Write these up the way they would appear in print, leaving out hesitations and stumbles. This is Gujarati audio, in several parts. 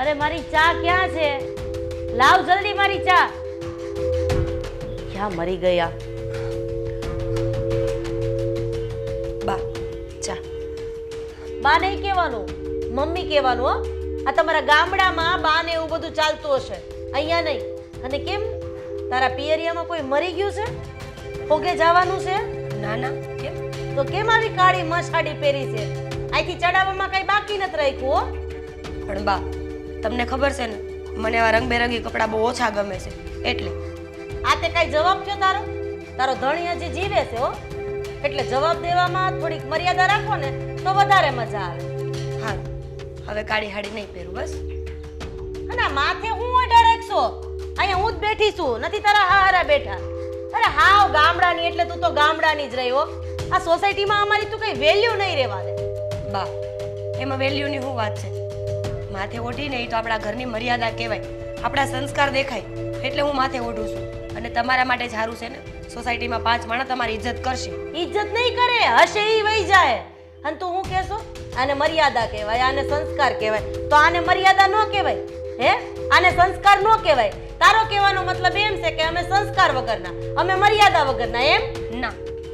અરે મારી ચા ક્યાં છે? લાવ જલ્દી મારી ચા. ક્યાં મરી ગયા? બા ચા. બા નહીં કહેવાનું, મમ્મી કહેવાનું. હો, આ તમારા ગામડામાં બા ને એવું બધું ચાલતું હશે, અહીંયા નહીં. અને કેમ તારા પિયરિયામાં કોઈ મરી ગયું છે? ઓગે જવાનું છે? ના ના, કેમ? તો કેમ આવી કાળી મસાડી પહેરી છે? અહીંથી ચડાવવામાં કઈ બાકી નથી રાખ્યું. હો પણ બા તમને ખબર છે ને, મને આવા રંગબેરંગી કપડાં બહુ ઓછા ગમે છે એટલે. આ તે કઈ જવાબ થયો તારો? તારો ધણી હજી જીવે છે. હો, એટલે જવાબ દેવામાં થોડીક મર્યાદા રાખો ને તો વધારે મજા આવે. હા, હવે કાળી હાડી નહીં પહેરું બસ. અને આ માથે હું ઓઢા રાખશો? અહીંયા હું જ બેઠી છું, નથી તારા હારા બેઠા. અરે હાવ ગામડાની એટલે તું તો ગામડાની જ રહી. હો, આ સોસાયટીમાં અમારી તું કઈ વેલ્યુ નહીં રહેવા દે. બા એમાં વેલ્યુની શું વાત છે? માથે ઓઢીને એ તો આપણા ઘરની મર્યાદા કહેવાય, આપણા સંસ્કાર દેખાય એટલે હું માથે ઓઢું છું. અને તમારા માટે જ સારું છે ને, સોસાયટીમાં 5 માણસ તમારી ઇજ્જત કરશે. ઇજ્જત નહીં કરે, હશે ઈ વહી જાય. અને તું હું કહેશો? આને મર્યાદા કહેવાય, આને સંસ્કાર કહેવાય. તો આને મર્યાદા ન કહેવાય, હે? આને સંસ્કાર ન કહેવાય. તારો કહેવાનો મતલબ એમ છે કે અમે સંસ્કાર વગરના, અમે મર્યાદા વગરના, એમ? ના,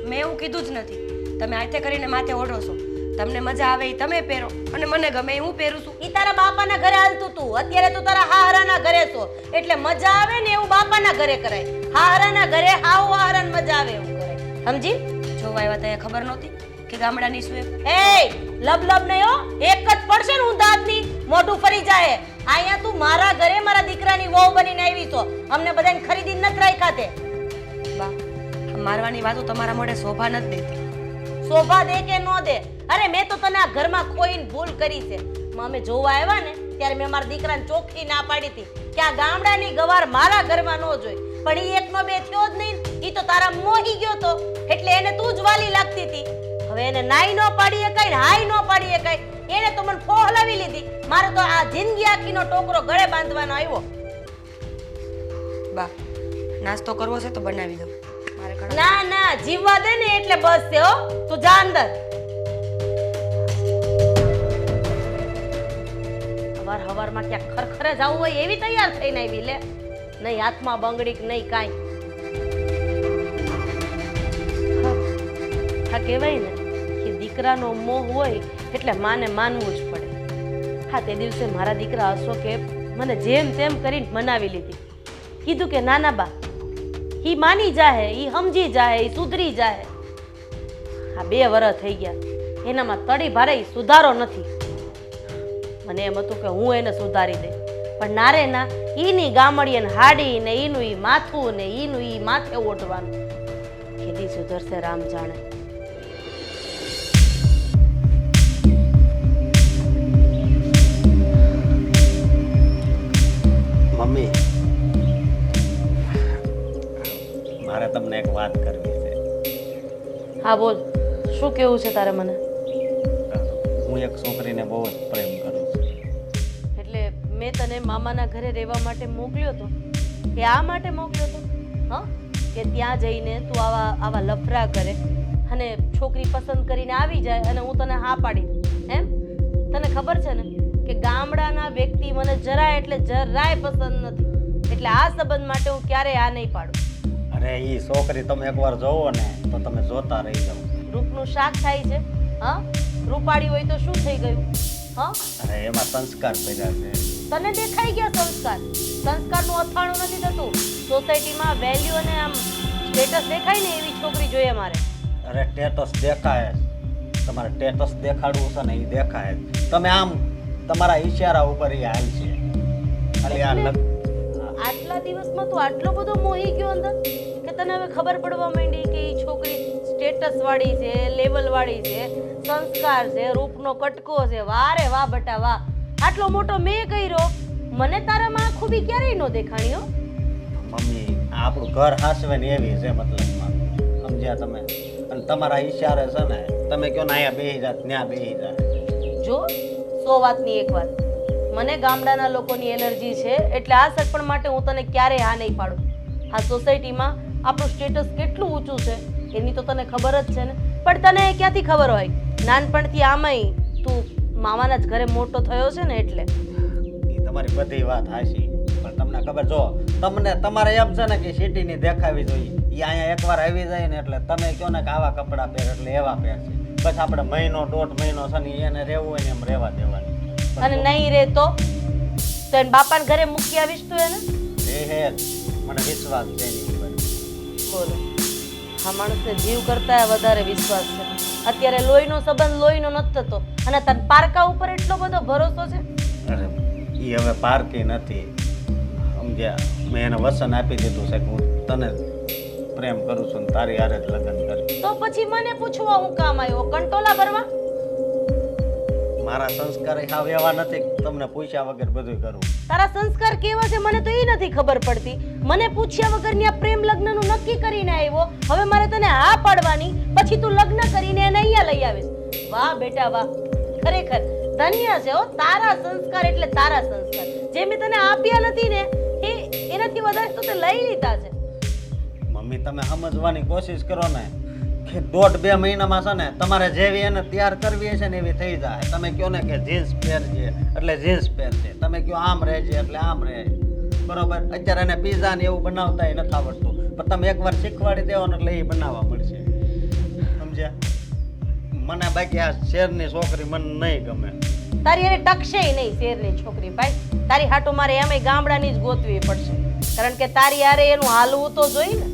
મેં એવું કીધું જ નથી. તમે હાથે કરીને માથે ઓઢો છો, તમને મજા આવે એ તમે પહેરો અને મને ગમે એ હું પહેરું છું. ઈ તારા બાપાના ઘરે હાલતું તું, અત્યારે તું તારા હારાના ઘરે છો એટલે મજા આવે ને એવું બાપાના ઘરે કરાય. હારાના ઘરે હાવ હારાને મજા આવે એવું કરાય, સમજી? જોવા આવ્યા ત્યાં ખબર નહોતી કે ગામડાની શું એમ? એ લબ લબ નહીં. હો, એક જ પડશે ને હું દાંતની મોઢું ફરી જાય. અહીંયા તું મારા ઘરે મારા દીકરાની વહુ બનીને આવી છો, અમને બધાને ખરીદીને નથી રાખ્યા તે. બા આ મારવાની વાતો તમારા મોઢે શોભા નથી દેતી. શોભા દે કે ન દે, અરે મેં તો તને આ ઘરમાં ખોઈને ભૂલ કરી છે. અમે જોવા આવ્યા ને ત્યારે મેં મારા દીકરાને ચોખ્ખી ના પાડી હતી કે આ ગામડાની ગવાર મારા ઘરમાં ન જોઈ. પણ ઈ એકનો બે થયો જ નહીં, ઈ તો તારા મોહી ગયો તો એટલે એને તું જ વાલી લાગતી હતી. હવે એને નાઈ ન પાડી એકાય ને હાઈ ન પાડી એકાય, એને તો મને ફોહલાવી લીધી. મારે તો આ જિંદગી આખીનો ટોકરો ગળે બાંધવાનો આવ્યો. બા નાસ્તો કરવો છે તો બનાવી દો. મારે ઘણા ના ના, જીવવા દે ને એટલે બસ છે. હો, તું જા અંદર. હવાર હવારમાં ક્યાંક ખરખરે જવું હોય એવી તૈયાર થઈને આવી લે. નહીં હાથમાં બંગડી કે નહીં કાંઈ. હા, કહેવાય ને કે દીકરાનો મોહ હોય એટલે માને માનવું જ પડે. હા, તે દિવસે મારા દીકરા અશોકે મને જેમ તેમ કરીને મનાવી લીધી. કીધું કે નાના બા ઈ માની જાહે, ઈ સમજી જાહે, ઈ સુધરી જાહે. આ 2 વર્ષ થઈ ગયા, એનામાં તડી ભારે સુધારો નથી. મને એમ હતું કે હું એને સુધારી દઈ, પણ ના રે ના, ઈની ગામડીએ ને હાડી ને ઈનું ઈ માથું ને ઈનું ઈ માથે ઓઢવાનું. કેદી સુધરશે રામ જાણે. મમ્મી, મારે તમને એક વાત કરવી છે. હા બોલ, શું કેવું છે તારે મને? હું એક છોકરીને બહુ જ પ્રેમ કરું છું. એટલે મેં તને મામાના ઘરે રહેવા માટે મોકલ્યો તો કે આ માટે મોકલ્યો તો? હા, કે ત્યાં જઈને તું આવા લફરા કરે અને છોકરી પસંદ કરીને આવી જાય અને હું તને હા પાડી દઉં, એમ? તને ખબર છે ને કે ગામડાના વ્યક્તિ મને જરાય એટલે જરાય પસંદ નથી, એટલે આ સંબંધ માટે હું ક્યારેય આ નહીં પાડું. અરે ઈ છોકરી તમે એકવાર જોવો ને તો તમે જોતા રહી જાઓ. રૂપનું શાક થાય છે? હા, રૂપાળી હોય તો શું થઈ ગયું? હા, અરે એમાં સંસ્કાર પડ્યા છે. તને દેખાઈ ગયા સંસ્કાર? સંસ્કારનું અથાણું નથી થતું. સોસાયટીમાં વેલ્યુ અને આમ સ્ટેટસ દેખાય ને એવી છોકરી જોઈએ મારે. અરે સ્ટેટસ દેખાય, તમારે સ્ટેટસ દેખાડવું છે ને એ દેખાય. તમે આમ તમારા ઈશારા ઉપર એ હાલ છે. ખાલી આ આટલા દિવસમાં તું આટલો બધો મોહી ગયો અંદર કે તને હવે ખબર પડવા માંડી કે એ છોકરી સ્ટેટસ વાળી છે, લેવલ વાળી છે, સંસ્કાર છે, રૂપનો કટકો છે. વાહ રે વાહ બટા વાહ, આટલો મોટો મેં કર્યો, મને તારામાં ખૂબી ક્યારેય ન દેખાણી. હો મમ્મી, આ આપણું ઘર હાસવે ને એવી છે, મતલબમાં સમજ્યા તમે? અને તમારા ઈશારે છે ને, તમે કહો ને અહીંયા બેહી જાત, ત્યાં બેહી જાત. જો 100 વાતની એક વાત, મને ગામડાના લોકોની એલર્જી છે એટલે આ સગપણ માટે હું તને ક્યારેય હા નહીં પાડું. આ સોસાયટીમાં આપણું સ્ટેટસ કેટલું ઊંચું છે એની તો તને ખબર જ છે ને. પણ તને ક્યાંથી ખબર હોય? નાનપણથી આમાંય તું મામાના જ ઘરે મોટો થયો છે ને એટલે. એ તમારી બધી વાત હાચી, પણ તમને ખબર જો તમને તમારે એમ છે ને કે સિટીની દેખાવી જોઈએ, એ અહીંયા એકવાર આવી જાય ને એટલે તમે કહો ને કે આવા કપડાં પહેર એટલે એવા પહેરશે, બસ આપણે મહિનો દોઢ મહિનો છે ને એને રહેવું હોય ને એમ રહેવા દેવાની. અને નહીં રે તો એને બાપાને ઘરે મૂકી આવીશ તું એને? હે મને વિશ્વાસ છે એની ઉપર. બોલો, આ માણસને જીવ કરતા વધારે વિશ્વાસ છે. અત્યારે લોહીનો સંબંધ લોહીનો નથી થતો અને તને પારકા ઉપર એટલો બધો ભરોસો છે. અરે એ હવે પારકી નથી, સમજ્યા? મેં એને વચન આપી દીધું છે કે હું તને પ્રેમ કરું છું ને તારી હારે જ લગ્ન કરીશ. તો પછી મને પૂછવા હું કામ આવ્યો? કંટોલા ભરવા? મારા સંસ્કાર હાવ એવા નથી કે તમને પૂછ્યા વગર બધું કરું. તારા સંસ્કાર કેવા છે મને તો એ નથી ખબર પડતી. મને પૂછ્યા વગરની આ પ્રેમ લગ્નનું નક્કી કરીને આવ્યો, હવે મારે તને હા પાડવાની, પછી તું લગ્ન કરીને એને અહીંયા લઈ આવીશ. વાહ બેટા વાહ, ખરેખર ધન્ય છે હો. તારા સંસ્કાર એટલે તારા સંસ્કાર જે મેં તને આપ્યા નથી ને એનાથી વધારે તો તે લઈ લીધા છે. મમ્મી તમે સમજવાની કોશિશ કરો ને કે 1.5-2 મહિનામાં છે ને તમારે જેવી એને તૈયાર કરવી છે ને એવી થઈ જાય. તમે કહો ને કે જીન્સ પહેરજે એટલે જીન્સ પહેરજે, તમે કહો આમ રહેજે એટલે આમ રહે, બરોબર? અત્યારે એને પીઝા ને એવું બનાવતા નથી આવડતું, પણ તમે એકવાર શીખવાડી દેવો ને એટલે એ બનાવવા મળશે, સમજ્યા? મને બાકી આ શહેરની છોકરી મને નહીં ગમે. તારી એને ટકશે નહીં શેરની છોકરી ભાઈ. તારી હાટો મારે એમાંય ગામડાની જ ગોતવી પડશે, કારણ કે તારી હારે એનું હાલવું તો જોઈ ને.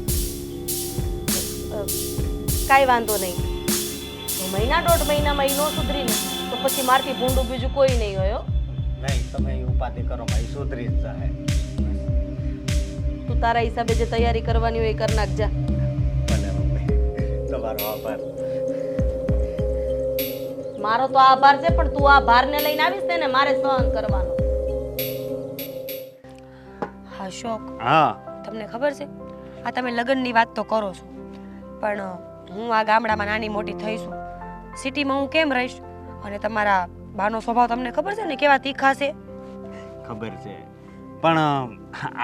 કાંઈ વાંધો નહીં, મહિના 1.5 મહિનામાં એ નો સુધરી ને તો પછી મારથી ભૂંડું બીજું કોઈ નહીં હોય. નહીં તમે એ ઉપાધિ કરો, ભાઈ સુધરી જ જાય. તું તારા હિસાબે જે તૈયારી કરવાની હોય એ કરી નાખજા. ભલે મમ્મી, તમારો આભાર. મારો તો આભાર છે, પણ તું આ ભારને લઈને આવીશ ને મારે સહન કરવાનો. હા શોક, હા તમને ખબર છે આ તમે લગ્નની વાત તો કરો છો, પણ હું આ ગામડામાં નાની મોટી થઈ છું, સિટીમાં હું કેમ રહીશ? અને તમારા બાનો સ્વભાવ તમને ખબર છે ને કેવા તીખા છે. ખબર છે, પણ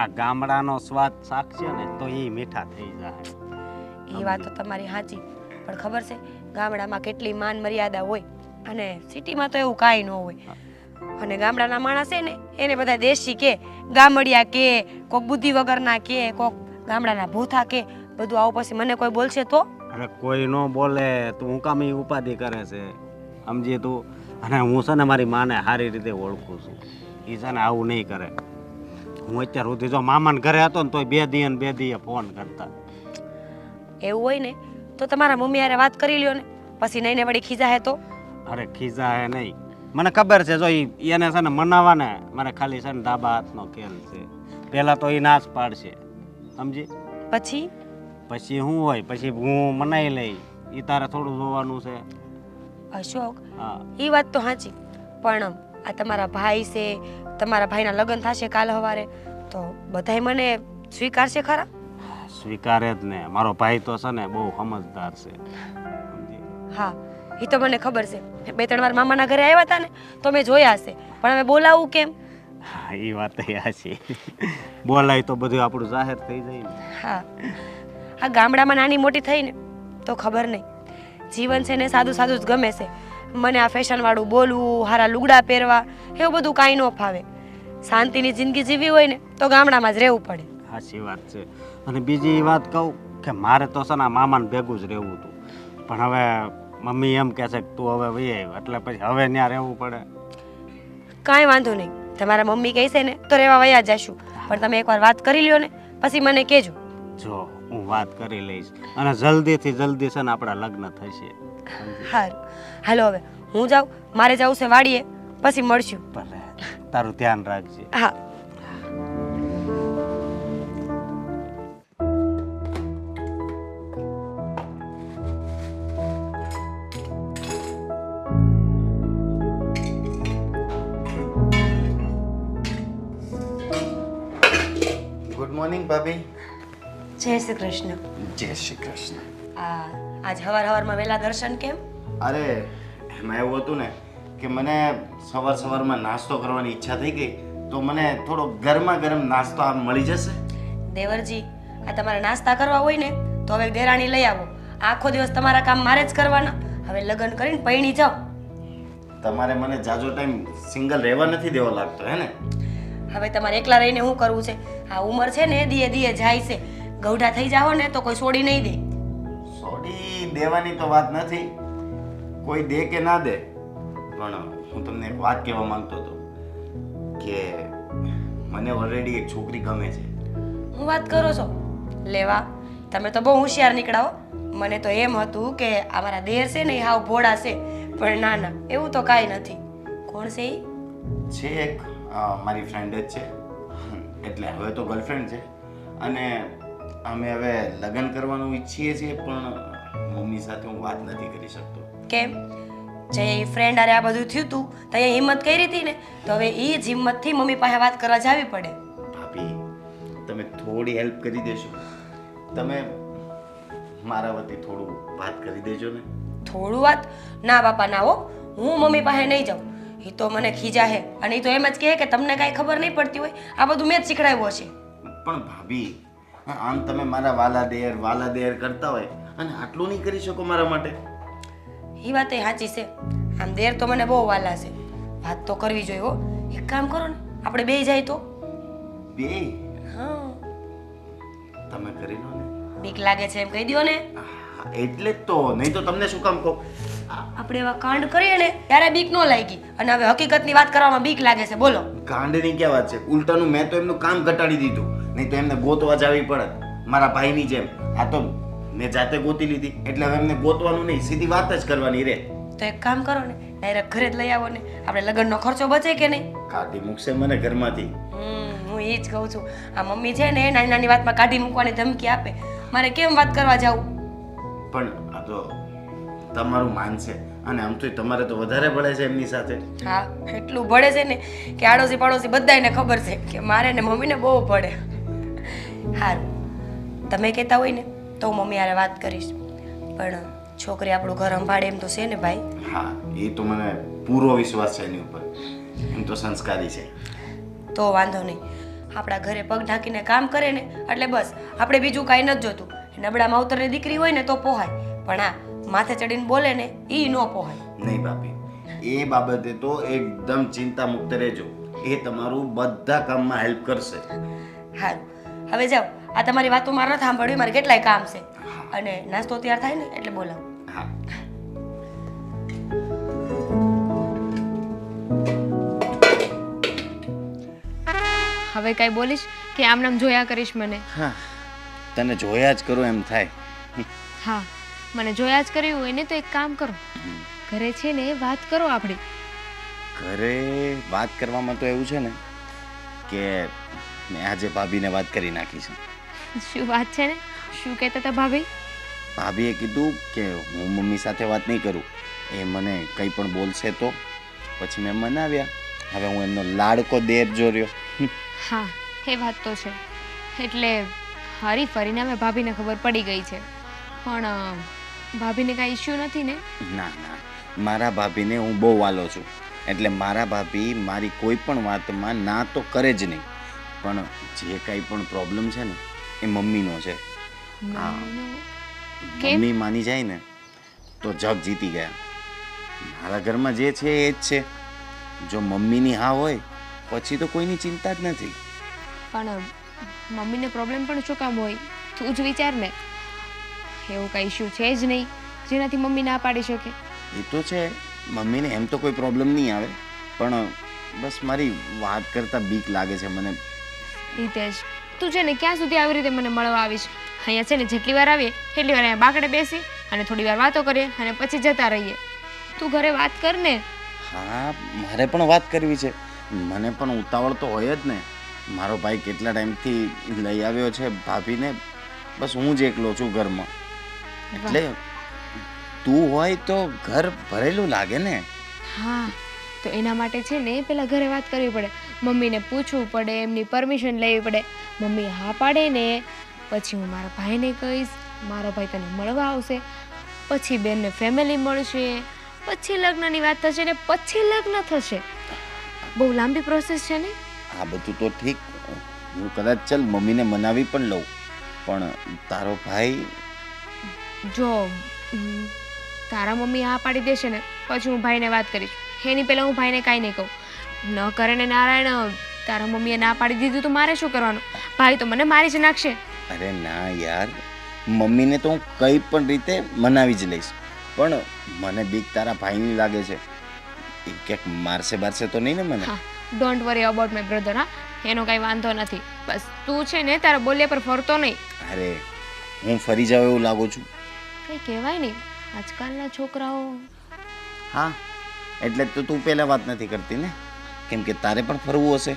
આ ગામડાનો સ્વાદ શાકશે ને તો એ મીઠા થઈ જાય. એ વાત તો તમારી સાચી, પણ ખબર છે ગામડામાં કેટલી માન મર્યાદા હોય અને સિટીમાં તો એવું કાંઈ ન હોય. અને ગામડાના માણસ છે ને એને બધા દેશી કે, ગામડિયા કે, કોક બુદ્ધિ વગરના કે, કોક ગામડાના ભૂથા કે, બધું આવું. પછી મને કોઈ બોલશે તો? અરે કોઈ ન બોલે, તું હું કામ ઈ ઉપાધિ કરે છે, સમજી તું? અને હું છે ને મારી માને સારી રીતે ઓળખું છું, એ છે ને આવું નહીં કરે. હું અત્યાર સુધી જો મામાને ઘરે હતો ને તોય 2 દીએ ફોન કરતા. એવું હોય ને તો તમારા મમ્મી હારે વાત કરી લ્યો ને, પછી નહીં ને વળી ખીજાહે તો? અરે ખીજા હે નહીં, મને ખબર છે જો એને છે ને મનાવા ને મારે ખાલી છે ને ડાબા હાથનો ખેલ છે. પહેલાં તો એ નાશ પાડશે, સમજી? પછી પછી શું હોય, પછી હું મનાઈ લઈ, એ તારે થોડું જોવાનું છે. અશોક, હા એ વાત તો સાચી, પણ આ તમારા ભાઈ છે, તમારા ભાઈના લગ્ન થશે કાલ સવારે, તો બધાય મને સ્વીકારશે ખરા? સ્વીકારે જ ને, મારો ભાઈ તો છે ને બહુ સમજદાર છે, સમજી? હા એ તો મને ખબર છે, 2-3 વાર મામાના ઘરે આવ્યા હતા ને તો મેં જોયા હશે, પણ હવે બોલાવું કેમ? હા એ વાત છે, બોલાય તો બધું આપણું જાહેર થઈ જાય ને. હા, આ ગામડામાં નાની મોટી થઈને તો ખબર નહીં, જીવન છે ને સાદું સાદું જ ગમે છે. મને આ ફેશનવાળું બોલવું, હારા લુગડા પહેરવા, એવું બધું કાંઈ ન ફાવે. શાંતિની જિંદગી જીવી હોય ને તો ગામડામાં જ રહેવું પડે. સાચી વાત છે. અને બીજી એ વાત કહું કે મારે તો છે ને મામાને ભેગું જ રહેવું હતું, પણ હવે મમ્મી એમ કહે છે કે તું હવે વહી આવ્યો એટલે પછી હવે ત્યાં રહેવું પડે. કાંઈ વાંધો નહીં, તમારા મમ્મી કહે છે ને તો રહેવા વયા જશું, પણ તમે એકવાર વાત કરી લ્યો ને પછી મને કહેજો. જો હું વાત કરી લઈશ અને જલ્દીથી જલ્દી છે ને આપણા લગ્ન થશે. સારું, હાલો હવે હું જાઉં, મારે જવું છે વાડીએ, પછી મળશું. ભલે, તારું ધ્યાન રાખજે. હા. ગુડ મોર્નિંગ ભાભી. જય શ્રી કૃષ્ણ. જય શ્રી કૃષ્ણ. આજ સવારમાં વહેલા દર્શન કેમ? અરે એમાં એવું હતું ને કે મને સવારમાં નાસ્તો કરવાની ઈચ્છા થઈ ગઈ, તો મને થોડો ગરમા ગરમ નાસ્તો આમ મળી જશે? દેવરજી, આ તમારે નાસ્તા કરવા હોય ને તો હવે દેરાણી લઈ આવો. આખો દિવસ તમારા કામ મારે જ કરવાના. હવે લગ્ન કરીને પૈણી જાઓ. તમારે મને જાજો ટાઈમ સિંગલ રહેવા નથી દેવો લાગતો હે ને? હવે તમારે એકલા રહીને શું કરવું છે? આ ઉંમર છે ને દીએ દીએ જાય છે. ગૌઢા થઈ જાઓ ને તો કોઈ છોડી નહીં દે. સોડી દેવાની તો વાત નથી, કોઈ દે કે ના દે, પણ હું તમને એક વાત કહેવા માંગતો હતો કે મને ઓલરેડી એક છોકરી ગમે છે. હું વાત કરો છો લેવા? તમે તો બહુ હોશિયાર નીકળાવો. મને તો એમ હતું કે અમારા દેર છે ને એ હાવ ભોળા છે, પણ ના ના, એવું તો કાંઈ નથી. કોણ છે એ? છે એક મારી ફ્રેન્ડ જ છે, એટલે હવે તો ગર્લફ્રેન્ડ છે, અને અમે હવે લગ્ન કરવાનું ઈચ્છીએ છીએ, પણ મમ્મી સાથે હું વાત નથી કરી શકતો. કેમ? જે ફ્રેન્ડ આરે આ બધું થયું તું તો એ હિંમત કરી હતી ને, તો હવે એ જ હિંમતથી મમ્મી પાસે વાત કરવા જાવી પડે. ભાભી, તમે થોડી હેલ્પ કરી દેશો? તમે મારા વતી થોડું વાત કરી દેજો ને. થોડું વાત? ના બાપા ના હો, હું મમ્મી પાસે નહીં જાઉં. એ તો મને ખીજા હે, અને એ તો એમ જ કહે કે તમને કાંઈ ખબર નહીં પડતી હોય, આ બધું મેં જ શીખડાવ્યું હશે. પણ ભાભી, આમ તમે મારા વાલા દેર કરતા હોય અને આટલું નહીં કરી શકો મારા માટે? એ વાત એ સાચી છે. આમ દેર તો મને બહુ વાલા છે, વાત તો કરવી જોઈએ હો. એક કામ કરો ને, આપણે બે જાય તો? બે? હા, તમે કરી લો ને. બીક લાગે છે એમ કહી દો ને. એટલે જ તો, નહીં તો તમને શું કામ કહું? આપણે એવા કાંડ કરીએ ને ત્યારે બીક ન લાગી, અને હવે હકીકતની વાત કરવામાં બીક લાગે છે. બોલો. કાંડની ક્યાં વાત છે? ઉલટાનું મેં તો એમનું કામ ઘટાડી દીધું, નહીં તો એમને ગોતવા જાવી પડત મારા ભાઈની જેમ. આ તો મેં જાતે ગોતી લીધી, એટલે હવે એમને ગોતવાનું નહીં, સીધી વાત જ કરવાની રે. તો એક કામ કરો ને, ડાયરેક્ટ ઘરે જ લઈ આવો ને, આપણે લગ્નનો ખર્ચો બચે કે નહીં? કાઢી મૂકશે મને ઘરમાંથી. હું એ જ કહું છું. આ મમ્મી છે ને નાની નાની વાતમાં કાઢી મૂકવાની ધમકી આપે. મારે કેમ વાત કરવા જાવું? પણ આ તો તમારું માન છે, અને આમ તો તમારે તો વધારે ભળે છે એમની સાથે. હા, એટલું ભળે છે ને કે આડોશી પાડોશી બધાને ખબર છે કે મારે ને મમ્મીને બહુ ભળે. સારું, તમે કહેતા હોય ને તો હું મમ્મી હારે વાત કરીશ, પણ છોકરી આપણું ઘર સંભાળે એમ તો છે ને ભાઈ? હા, એ તો મને પૂરો વિશ્વાસ છે એની ઉપર. એમ તો સંસ્કારી છે. તો વાંધો નહીં, આપણા ઘરે પગ ઢાંકીને કામ કરે ને એટલે બસ, આપણે બીજું કાંઈ નથી જોતું. નબળા માવતરની દીકરી હોય ને તો પોહાય, પણ આ માથે ચડીને બોલે ને એ ન પોહાય. નહીં ભાભી, એ બાબતે તો એકદમ ચિંતા મુક્ત રહેજો. એ તમારું બધા કામમાં હેલ્પ કરશે. સારું, હવે જાઓ. આ તમારી વાતો મારે નથી સાંભળવી, મારે કેટલાય કામ છે. અને નાસ્તો તૈયાર થાય ને એટલે બોલાવો. હા. હવે કાંઈ બોલીશ કે આમ નામ જોયા કરીશ મને? હા, તને જોયા જ કરું એમ થાય. હા, મને જોયા જ કર્યું હોય ને તો એક કામ કરો, ઘરે છે ને વાત કરો આપણી. ઘરે વાત કરવામાં તો એવું છે ને કે મેં આજે ભાભીને વાત કરી નાખી છે. શું વાત છે ને? શું કહેતા હતા ભાભી? ભાભીએ કીધું કે હું મમ્મી સાથે વાત નહીં કરું, એ મને કંઈ પણ બોલશે તો. પછી મેં મનાવ્યા. હવે હું એમનો લાડકો દેર જોર્યો. હા, એ વાત તો છે. એટલે હરી ફરીને અમે ભાભીને ખબર પડી ગઈ છે, પણ ભાભીને કાંઈ ઇશ્યુ નથી ને? ના ના, મારા ભાભીને હું બહુ વાલો છું, એટલે મારા ભાભી મારી કોઈ પણ વાતમાં ના તો કરે જ નહીં, પણ જે કાંઈ પણ પ્રોબ્લેમ છે ને એ મમ્મીનો છે. હા, મમ્મી માની જાય ને તો જગ જીતી ગયા. મારા ઘરમાં જે છે એ જ છે. જો મમ્મીની હા હોય પછી તો કોઈની ચિંતા જ નથી. પણ મમ્મીને પ્રોબ્લેમ પણ શું કામ હોય? તું જ વિચાર ને. એવું કાંઈ ઇશ્યુ છે જ નહીં જેનાથી મમ્મી ના પાડી શકે. એ તો છે, મમ્મીને એમ તો કોઈ પ્રોબ્લેમ નહીં આવે, પણ બસ મારી વાત કરતાં બીક લાગે છે મને. હિતેશ, તું છે ને ક્યાં સુધી આવી રીતે મને મળવા આવીશ? અહીંયા છે ને જેટલી વાર આવીએ એટલી વાર અહીંયા બાકડે બેસી અને થોડી વાર વાતો કરીએ અને પછી જતા રહીએ. તું ઘરે વાત કર ને. હા, મારે પણ વાત કરવી છે. મને પણ ઉતાવળ તો હોય જ ને. મારો ભાઈ કેટલા ટાઈમથી લઈ આવ્યો છે ભાભીને, બસ હું જ એકલો છું ઘરમાં. એટલે તું હોય તો ઘર ભરેલું લાગે ને. હા, તો એના માટે છે ને પહેલાં ઘરે વાત કરવી પડે, મમ્મીને પૂછવું પડે, એમની પરમિશન લેવી પડે. મમ્મી હા પાડે ને પછી હું મારા ભાઈને કહીશ, મારો ભાઈ તને મળવા આવશે, પછી બેનને ફેમિલી મળશે, પછી લગ્નની વાત થશે ને પછી લગ્ન થશે. બહુ લાંબી પ્રોસેસ છે ને. આ બધું તો ઠીક, હું કદાચ ચલ મમ્મીને મનાવી પણ લઉં, પણ તારો ભાઈ? જો તારા મમ્મી હા પાડી દેશે ને પછી હું ભાઈને વાત કરીશ. એની પહેલાં હું ભાઈને કાંઈ નહીં કહું. ન કરે ને નારાયણ તારા મમ્મીએ ના પાડી દીધું તો મારે શું કરવાનું? ભાઈ તો મને મારી જ નાખશે. અરે ના યાર, મમ્મીને તો હું કઈ પણ રીતે મનાવી જ લઈશ, પણ મને બીક તારા ભાઈની લાગે છે. એ ક્યાંક મારશે બારશે તો નહીં ને મને? હા, don't worry about my brother. હા, એનો કાંઈ વાંધો નથી. બસ તું છે ને તારા બોલ્યા પર ફરતો નહીં. અરે હું ફરી જાઉં એવું લાગુ છું? કંઈ કહેવાય નહીં, આજકાલના છોકરાઓ. હા, એટલે તો તું પહેલાં વાત નથી કરતી ને, કેમ કે તારે પણ ફરવું હશે.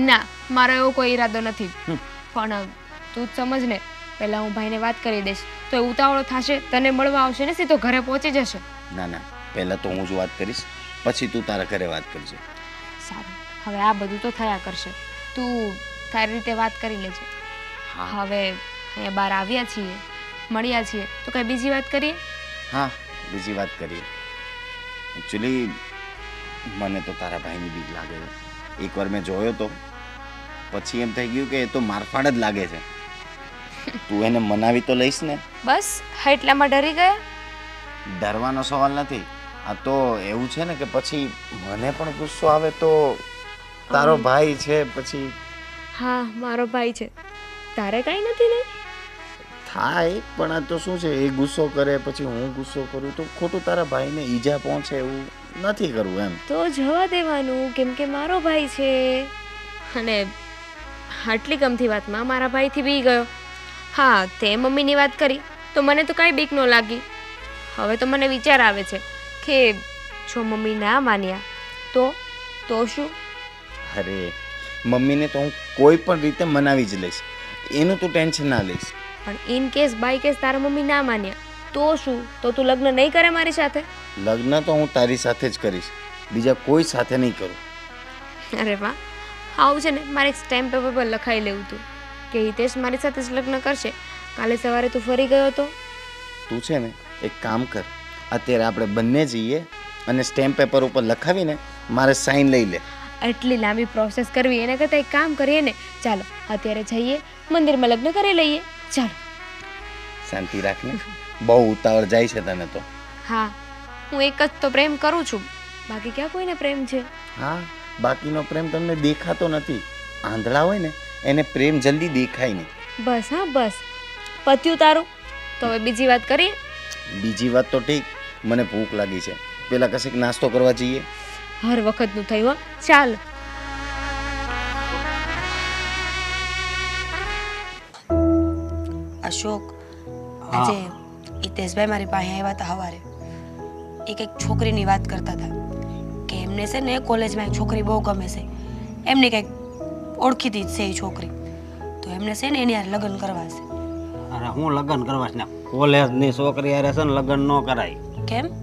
ના, મારો એવો કોઈ ઈરાદો નથી. પણ તું જ સમજ ને, પહેલાં હું ભાઈને વાત કરી દઈશ તો એ ઉતાવળો થશે, તને મળવા આવશે ને સીધો ઘરે પહોંચી જશે. ના ના, પહેલાં તો હું જ વાત કરીશ, પછી તું તારા ઘરે વાત કરજે. સારું, હવે આ બધું તો થયા કરશે, તું તારી રીતે વાત કરી લેજે. હા હવે અહીંયા બહાર આવ્યા છીએ, મળ્યા છીએ, તો કઈ બીજી વાત કરીએ? હા, બીજી વાત કરીએ. એકચ્યુઅલી મને તો તારા ભાઈની બીક લાગે છે. એકવાર મેં જોયો તો પછી એમ થઈ ગયું કે એ તો મારફાડ જ લાગે છે. તું એને મનાવી તો લઈશ ને? બસ એટલામાં ડરી ગયા? ડરવાનો સવાલ નથી. આ તો એવું છે ને કે પછી મને પણ ગુસ્સો આવે તો તારો ભાઈ છે પછી. હા, મારો ભાઈ છે, તારે કાંઈ નથી ને? થાય, પણ આ તો શું છે, એ ગુસ્સો કરે પછી હું ગુસ્સો કરું તો ખોટું તારા ભાઈને ઈજા પહોંચે એવું નથી કરવું એમ. તો જવા દેવાનું, કેમ કે મારો ભાઈ છે. અને આટલી ગમતી વાતમાં મારા ભાઈથી બી ગયો. હા, તે મમ્મીની વાત કરી તો મને તો કાંઈ બીક ન લાગી. હવે તો મને વિચાર આવે છે કે જો મમ્મી ના માન્યા તો શું? અરે મમ્મીને તો હું કોઈ પણ રીતે મનાવી જ લઈશ, એનું તું ટેન્શન ના લઈશ. પણ ઇન કેસ બાય કેસ તારા મમ્મી ના માન્યા તો શું? તો તું લગ્ન નહીં કરે મારી સાથે? લગ્ન તો હું તારી સાથે જ કરીશ, બીજા કોઈ સાથે નહીં કરું. અરે વાહ, આવું છે ને મારે એક સ્ટેમ્પ પેપર પર લખાઈ લેવું હતું કે હિતેશ મારી સાથે જ લગ્ન કરશે. કાલે સવારે તું ફરી ગયો તો? તું છે ને એક કામ કર, અત્યારે આપણે બંને જઈએ અને સ્ટેમ્પ પેપર ઉપર લખાવીને મારે સાઈન લઈ લે. એટલી લાંબી પ્રોસેસ કરવી એના કરતાં એક કામ કરીએ ને, ચાલો અત્યારે જઈએ મંદિરમાં લગ્ન કરી લઈએ. ચાલો. શાંતિ રાખને, બહુ ઉતાવળ જાય છે તને તો. હા, હું એક જ તો પ્રેમ કરું છું, બાકી ક્યાં કોઈને પ્રેમ છે? હા, બાકીનો પ્રેમ તમને દેખાતો નથી. આંધળા હોય ને એને પ્રેમ જલ્દી દેખાય નહીં. બસ હા બસ, પત્યું તારું. તો હવે બીજી વાત કરીએ? બીજી વાત તો ઠીક, મને ભૂખ લાગી છે, પેલા કશેક નાસ્તો કરવા જઈએ. હર વખતનું થયું હો. ચાલ. અશોક, આજે હિતેશભાઈ મારી પાસે આવ્યા હતા સવારે. એક છોકરીની વાત કરતા હતા કે એમને છે ને કોલેજમાં એક છોકરી બહુ ગમે છે, એમની કંઈક ઓળખીતી જ છે એ છોકરી, તો એમને છે ને એની યાર લગ્ન કરવા છે. અરે હું લગ્ન કરવા છે ને, કોલેજની છોકરી યારે છે ને લગ્ન ન કરાય. કેમ?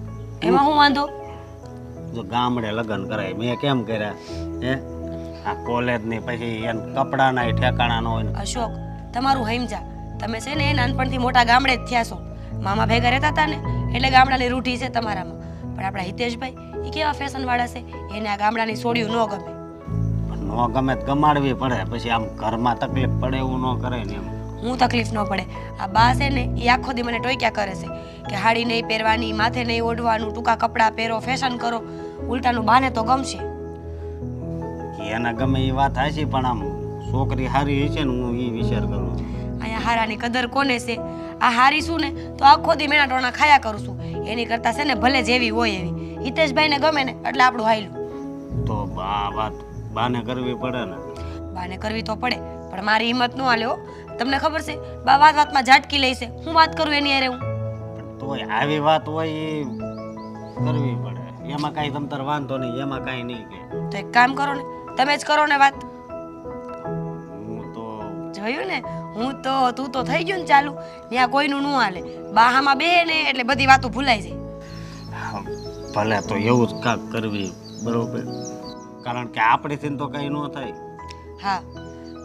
એમાં હું વાંધો? જો ગામડે લગ્ન કરાય, મેં કેમ કર્યા હે? આ કોલેજની પછી એને કપડાના ઠેકાણા ન હોય ને. અશોક, તમારું હમજા, તમે છે ને નાનપણથી મોટા ગામડે જ થયા છો, મામા ભેગા રહેતા હતા ને એટલે ગામડાની રૂઢી છે તમારામાં. પણ આપણા હિતેશભાઈ એ કેવા ફેશન વાળા છે, એને આ ગામડાની સોડિયું ન ગમે. ન ગમે તો ગમાડવી પડે, પછી આમ ઘરમાં તકલીફ પડે એવું ન કરે ને એમ. હું તકલીફ ન પડે, આ બા છે ને એ આખો દી મને ટોક્યા કરે છે કે હાડી નહીં પહેરવાની, માથે નહીં ઓઢવાનું, ટૂંકા કપડાં પહેરો, ફેશન કરો. ઉલટાનું બાને તો ગમશે. એના ગમે એ વાત હાચી, પણ આમ છોકરી હારી છે ને, હું એ વિચાર કરું. અહીંયા હારાની કદર કોને છે? આ હારી શું ને તો આખો દી મેણા ટોણા ખાયા કરું છું, એની કરતાં છે ને ભલે જેવી હોય એવી. હિતેશભાઈને ગમે ને એટલે આપણું હાયલું. તો આ વાત બાને કરવી પડે ને. બાને કરવી તો પડે, પણ મારી હિંમત ન હાલે હો. તમને ખબર છે બા વાત વાતમાં ઝાટકી લે છે, હું વાત કરું એની હારે હું. પણ તોય આવી વાત હોય એ કરવી પડે, એમાં કાંઈ તમ તાર વાંધો નહીં, એમાં કાંઈ નહીં કે. તો એક કામ કરો ને, તમે જ કરો ને વાત. હું તો જોયું ને, હું તો તું તો થઈ ગયું ને ચાલુ, ત્યાં કોઈનું ન હાલે. બાહામાં બે ને એટલે બધી વાતો ભૂલાઈ જાય. ભલે તો એવું જ કાંક કરવી બરોબર, કારણ કે આપણેથી તો કંઈ ન થાય. હા,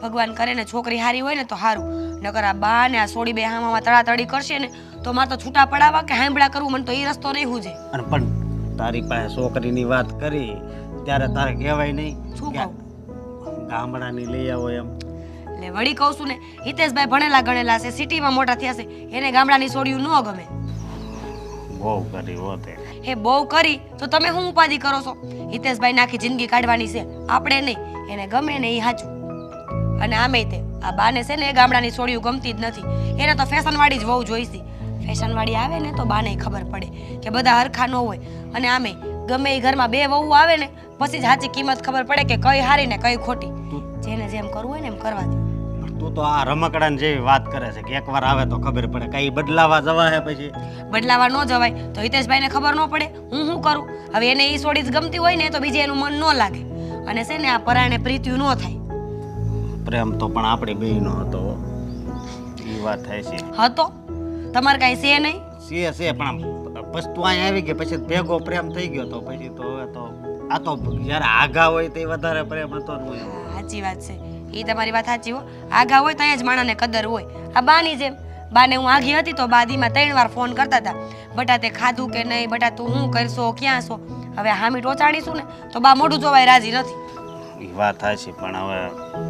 ભગવાન કરે ને છોકરી હારી હોય ને તો સારું, નકર આ બા ને આ સોડી બે હામામાં તડાતડી કરશે ને તો મારે તો છૂટા પડાવવા કે હાંભળા કરવું, મને તો એ રસ્તો નહીં હુજે. અને પણ તારી પાસે છોકરીની વાત કરી ત્યારે તારે કહેવાય નહીં શું કે કહું? ગામડાની લઈ આવો એમ. એટલે વળી કહું છું ને, હિતેશભાઈ ભણેલા ગણેલા છે, સિટીમાં મોટા થયા છે, એને ગામડાની સોડિયું ન ગમે. બહુ કરી હોતે. હે બહુ કરી તો તમે શું ઉપાધિ કરો છો? હિતેશભાઈ આખી જિંદગી કાઢવાની છે, આપણે નહીં. એને ગમે ને એ સાચું. અને આમે તે આ બાને છે ને એ ગામડાની છોડીઓ ગમતી જ નથી. એને તો ફેશનવાળી જ વહુ જોઈતી. ફેશનવાળી આવે ને તો બાને ખબર પડે કે બધા હરખા ન હોય. અને આમે ગમે એ ઘરમાં બે વહુ આવે ને પછી જ સાચી કિંમત ખબર પડે કે કઈ હારી ને કઈ ખોટી. જેને જેમ કરવું હોય ને એમ કરવા દે. તું તો આ રમકડાની જેવી વાત કરે છે કે એકવાર આવે તો ખબર પડે. કઈ બદલાવા જવા હે પછી? બદલાવા ન જવાય તો હિતેશભાઈને ખબર ન પડે હું શું કરું. હવે એને એ છોડી જ ગમતી હોય ને તો બીજે એનું મન ન લાગે. અને છે ને આ પરાણે પ્રીત્યુ ન થાય. પ્રેમ તો પણ આપણી બેયનો હતો. એ વાત થાય છે. હતો તમારે કાંઈ છે નહીં. છે પણ પછી તું અહીંયા આવી ગઈ પછી ભેગો પ્રેમ થઈ ગયો તો પછી તો હવે તો આ તો જ્યારે આઘા હોય તે વધારે પ્રેમ હતો ને હોય. સાચી વાત છે એ તમારી વાત સાચી હો. આગા હોય ત્યાં જ માણસને કદર હોય. આ બાની જેમ બાને હું આગી હતી તો બા દીમાં 3 વાર ફોન કરતા હતા બટા તે ખાધું કે નહીં, બટા તું શું કરશો, ક્યાં છો. હવે હામી ટોચાડીશું ને તો બા મોઢું જોવાય રાજી નથી. એ વાત થાય છે પણ હવે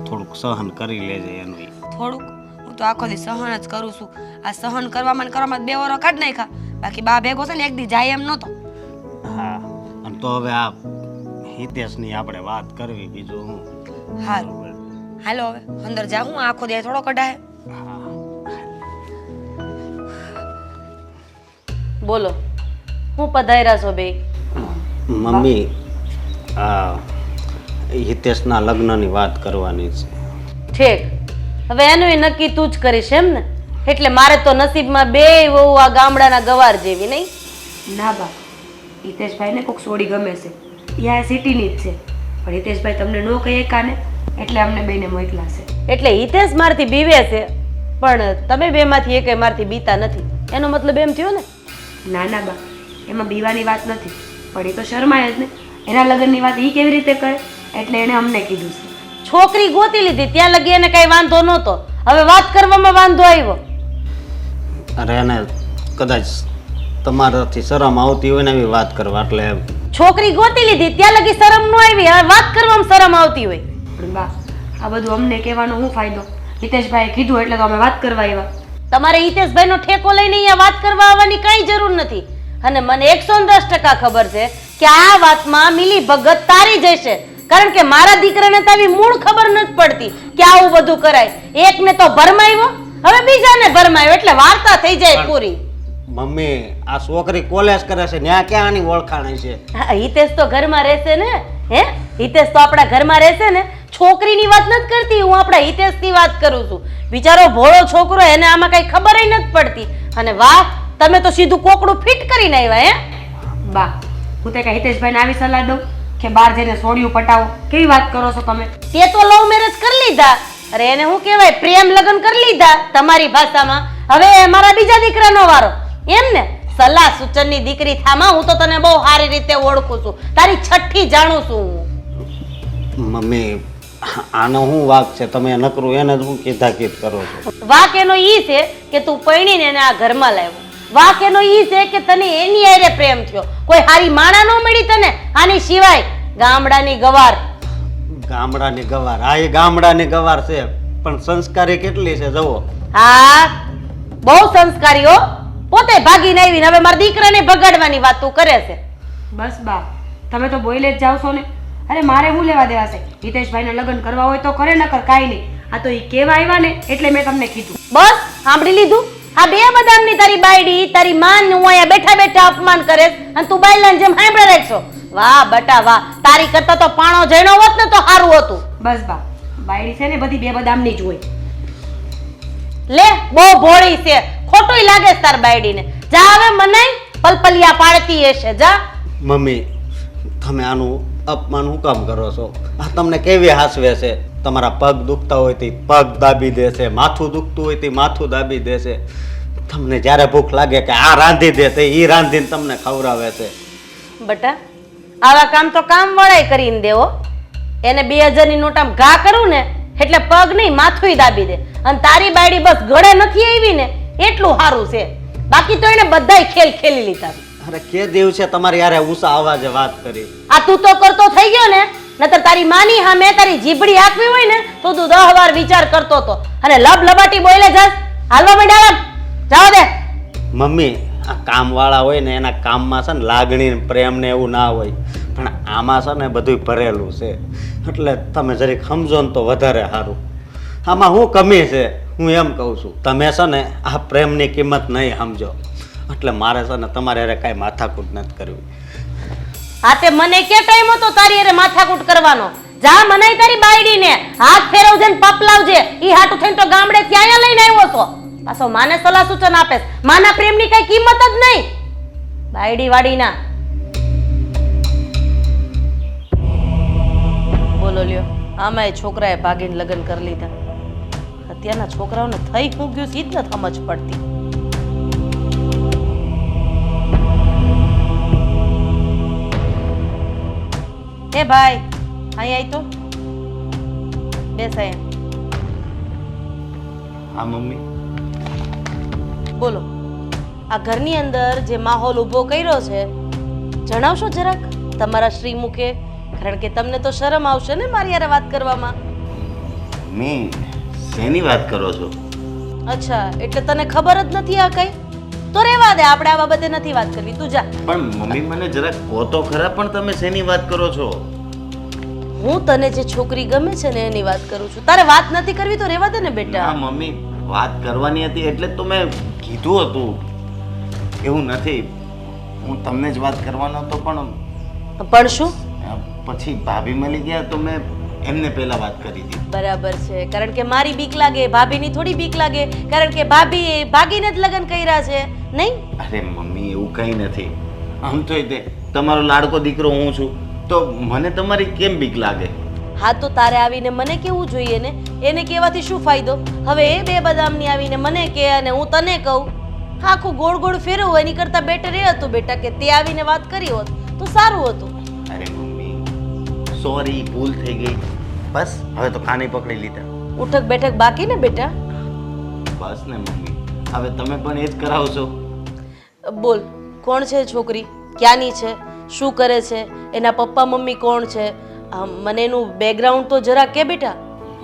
થોડુંક સહન કરી લેજે એનું. થોડુંક હું તો આખો દી સહન જ કરું છું. આ સહન કરવામાં ને કરવામાં 2 વરો કાઢ નાખ્યા. બાકી બા ભેગો છે ને એક દી જાય એમ નહોતો. હા અને તો હવે આ હિતેશની આપણે વાત કરવી બીજું હું. હારું હાલો હવે અંદર જા. હું આખો દી થોડો કઢાય. બોલો હું પધાર્યા છો બે? મમ્મી આ હિતેશના લગ્નની વાત કરવાની છે. ઠીક, હવે એનું નક્કી તું જ કરીશ એમ ને? એટલે મારે તો નસીબમાં બે વહુ આ ગામડાના ગવાર જેવી નહીં. ના બા હિતેશભાઈને કોઈક સોડી ગમે છે. એ આ સિટીની જ છે પણ હિતેશભાઈ તમને ન કહીએ કાને એટલે અમને બેને મોકલા છે. એટલે હિતેશ મારથી બીવે છે પણ તમે બેમાંથી એકે મારથી બીતા નથી એનો મતલબ એમ થયો ને? ના ના બા એમાં બીવાની વાત નથી પણ એ તો શરમાય જ ને. એના લગ્નની વાત એ કેવી રીતે કરે એટલે એને અમને કીધું છે. છોકરી ગોતી લીધી ત્યાં લગી એને કઈ વાંધો નહોતો. હવે વાત કરવામાં વાંધો આવ્યો. અરે એને કદાચ તમારાથી શરમ આવતી હોય ને એવી વાત કરવા એટલે. છોકરી ગોતી લીધી ત્યાં લગી શરમ ન આવી, હવે વાત કરવામાં શરમ આવતી હોય. પણ બા આ બધું અમને કહેવાનો શું ફાયદો? હિતેશભાઈએ કીધું એટલે તો અમે વાત કરવા આવ્યા. તમારે હિતેશભાઈનો ઠેકો લઈને અહીંયા વાત કરવા આવવાની કઈ જરૂર નથી. અને મને 110% ખબર છે કે આ વાતમાં મિલી ભગત તારી જશે. કારણ કે મારા દીકરાને તો આવી મૂળ ખબર નથી પડતી કે આવું બધું કરાય. એકને તો ભરમાયો હવે બીજાને ભરમાયો એટલે વાર્તા થઈ જાય પૂરી. મમ્મી આ છોકરી કોલેજ કરે છે ત્યાં ક્યાં આની ઓળખાણ છે? હા, હિતેશ તો ઘરમાં રહેશે ને. હે હિતેશ તો આપણા ઘરમાં રહેશે ને. છોકરીની વાત નથી કરતી હું, આપણા હિતેશની વાત કરું છું. બિચારો ભોળો છોકરો એને આમાં કઈ ખબર નથી પડતી. અને વાહ તમે તો સીધું કોકડું ફિટ કરીને આવ્યા. હે બા હું તે કઈ હિતેશભાઈને આવી સલાહ દઉં કે બહાર જઈને સોડિયું પટાવો? કેવી વાત કરો છો તમે? તે તો લવ મેરેજ કરી લીધા. અરે એને શું કહેવાય, પ્રેમ લગ્ન કરી લીધા તમારી ભાષામાં. હવે મારા બીજા દીકરાનો વારો એમ ને? સલાહ સૂચનની દીકરી થામાં હું તો તને બહુ સારી રીતે ઓળખું છું. તારી છઠ્ઠી જાણું છું હું. મમ્મી આનો શું વાક છે? તમે નકરું એને જ હું કીધા કીધ કરો છો. વાક એનો ઈ છે કે તું પૈણીને એને આ ઘરમાં લાવ્યો. વાક એનો ઈ છે કે તને એની હારે પ્રેમ થયો. કોઈ હારી માણા ન મળી તને આની સિવાય? ગામડાની ગવાર. ગામડાની ગવાર? હા એ ગામડાની ગવાર છે પણ સંસ્કારી કેટલી છે જુઓ. હા બહુ સંસ્કારીઓ. પોતે ભાગીને આવીને હવે મારા દીકરાને ભગાડવાની વાત તું કરે છે. બસ બા તમે તો બોલે જ જાવ છો ને. અરે મારે શું લેવા દેવા છે? હિતેશભાઈને લગ્ન કરવા હોય તો કરે, નકર કાંઈ નહીં. આ તો એ કેવા આવ્યા ને એટલે મેં તમને કીધું. બસ સાંભળી લીધું? આ બે બદામની તારી બાયડી તારી માન હું અહીંયા બેઠા બેઠા અપમાન કરે અને તું બાયલાને જેમ સાંભળે રાખશો. વાહ બટા વાહ, તારી કરતા તો પાણો જણો હોત ને તો સારું હતું. બસ બા બાયડી છે ને બધી બે બદામની જ હોય. લે બહુ ભોળી છે, ખોટું લાગે છે તાર બાયડીને. જા હવે મનાઈ પલપલિયા પાડતી હશે જા. મમ્મી તમે આનું અપમાન હું કામ કરો છો? આ તમને કેવી હાસવે છે? તમારા પગ દુખતા હોય તે પગ દાબી દેશે, માથું દુખતું હોય તે માથું દાબી દેશે. તમને જ્યારે ભૂખ લાગે કે આ રાંધી દે તે એ રાંધીને તમને ખવડાવે છે. બટા આવા કામ તો કામ વાળાય કરીને દેવો. એને 2000 ની નોટ આમ ઘા કરું ને એટલે પગ નહીં માથું દાબી દે. અને તારી બાયડી બસ ગળે નથી આવી ને એટલું સારું છે. બાકી તો એને બધાય ખેલ ખેલી લીધા. અરે કે દિવસે તમારી યારે ઊંચા અવાજે વાત કરી. આ તું તો કરતો થઈ ગયો ને, નતર તારી માની સામે તારી જીભડી આપવી હોય ને તો તું 10 વાર વિચાર કરતો તો. અને લબ લબાટી બોલે જાસ. હાલવા મંડાળા જાવ દે. મમ્મી આ કામવાળા હોય ને એના કામમાં છે ને લાગણી પ્રેમ ને એવું ના હોય પણ આમાં છે ને બધું ભરેલું છે. એટલે તમે જરીક સમજો ને તો વધારે સારું. આમાં શું કમી છે હું એમ કહું છું. તમે છે ને આ પ્રેમની કિંમત નહીં સમજો એટલે મારે છે ને તમારે હારે કાંઈ માથાકૂટ નથી કરવી. હા તે મને કે ટાઈમ હતો તારી અરે માથાકૂટ કરવાનો? જા મનાઈ તારી બાયડીને હાથ ફેરવજે ને પપ લાવજે. ઈ હાટું થઈને તો ગામડે ત્યાં અહીંયા લઈને આવ્યો છો. પાછો માને સલાહ સૂચન આપે. માના પ્રેમની કઈ કિંમત જ નહીં. બાયડી વાડીના બોલો લ્યો. આમાં એ છોકરાએ ભાગીને લગ્ન કરી લીધા. અત્યારના છોકરાઓને થઈ શું ગયું સીધ ન સમજ પડતી. હે ભાઈ અહીં આય તો બેસ અહીંયા. હા મમ્મી. બોલો આ ઘરની અંદર જે માહોલ ઊભો કર્યો છે જણાવશો જરાક તમારા શ્રીમુખે? કારણ કે તમને તો શરમ આવશે ને મારી યારે વાત કરવામાં. મમ્મી શેની વાત કરો છો? અચ્છા એટલે તને ખબર જ નથી આ કઈ? તો રેવા દે, આપણે આ બાબતે નથી વાત કરવી. તું જા. પણ મમ્મી મને જરાક કહો તો ખરા, પણ તમે શેની વાત કરો છો? હું તને જે છોકરી ગમે છે ને એની વાત કરું છું. તારે વાત નથી કરવી તો રેવા દે ને બેટા. હા મમ્મી વાત કરવાની હતી એટલે જ તો મેં કીધું હતું. એવું નથી, હું તમને જ વાત કરવાનો હતો પણ પણ શું? પછી ભાભી મળી ગયા તો મેં એમને પહેલા વાત કરી દીધી. બરાબર છે, કારણ કે મારી બીક લાગે, ભાભીની થોડી બીક લાગે, કારણ કે ભાભી ભાગીને જ લગ્ન કર્યા છે નહીં? અરે મમ્મી એવું કંઈ નથી. આમ તો તે તમારો લાડકો દીકરો હું છું તો મને તમારી કેમ બીક લાગે? હા તો તારે આવીને મને કેવું જોઈએ ને? એને કહેવાથી શું ફાયદો? હવે એ બે બદામની આવીને મને કહે અને હું તને કહું. આખું ગોળ ગોળ ફેરવું એની કરતાં બેટર એ હતું બેટા કે તે આવીને વાત કરી હોત તો સારું હતું. અરે મમ્મી સોરી, ભૂલ થઈ ગઈ. બસ હવે તો કાને પકડી લીધા. ઉઠક બેઠક બાકી ને બેટા? બસ ને મમ્મી, હવે તમે પણ એ જ કરાવશો. બોલ, કોણ છે છોકરી? ક્યાંની છે? શું કરે છે? એના પપ્પા મમ્મી કોણ છે? મને એનું બેકગ્રાઉન્ડ તો જરા કે બેટા.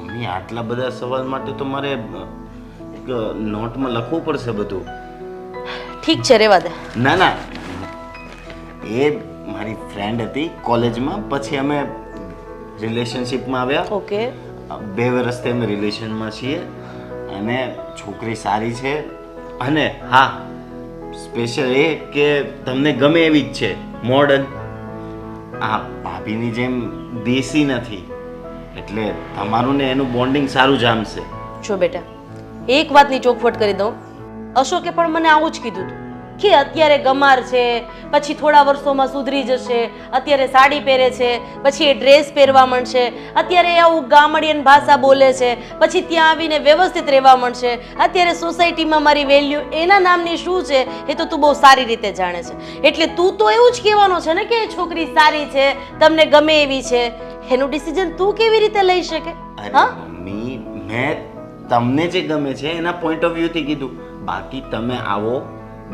મમ્મી આટલા બધા સવાલ માટે તો મારે એક નોટમાં લખવું પડશે બધું. ઠીક છે, રેવા દે. ના ના, એ મારી ફ્રેન્ડ હતી કોલેજમાં, પછી અમે રિલેશનશિપમાં આવ્યા. ઓકે. 2 વર્ષથી અમે રિલેશનમાં છીએ અને છોકરી સારી છે. અને હા, સ્પેશિયલ એ કે તમને ગમે એવી જ છે, મોડર્ન. આ ભાભીની જેમ દેશી નથી, એટલે તમારું ને એનું બોન્ડિંગ સારું જામશે. જો બેટા, એક વાતની ચોખવટ કરી દઉં. અશોકે પણ મને આવું જ કીધું હતું કે અત્યારે ગમાર છે, પછી થોડા વર્ષોમાં સુધરી જશે. અત્યારે સાડી પહેરે છે, પછી એ ડ્રેસ પહેરવા માંડશે. અત્યારે આવું ગામડિયન ભાષા બોલે છે, પછી ત્યાં આવીને વ્યવસ્થિત રહેવા માંડશે. અત્યારે સોસાયટીમાં મારી વેલ્યુ એના નામની શું છે એ તો તું બહુ સારી રીતે જાણે છે. એટલે તું તો એવું જ કહેવાનો છે ને કે એ છોકરી સારી છે, તમને ગમે એવી છે. એનું ડિસિઝન તું કેવી રીતે લઈ શકે? અરે મમ્મી, મેં તમને જે ગમે છે એના પોઈન્ટ ઓફ વ્યૂથી કીધું. બાકી તમે આવો,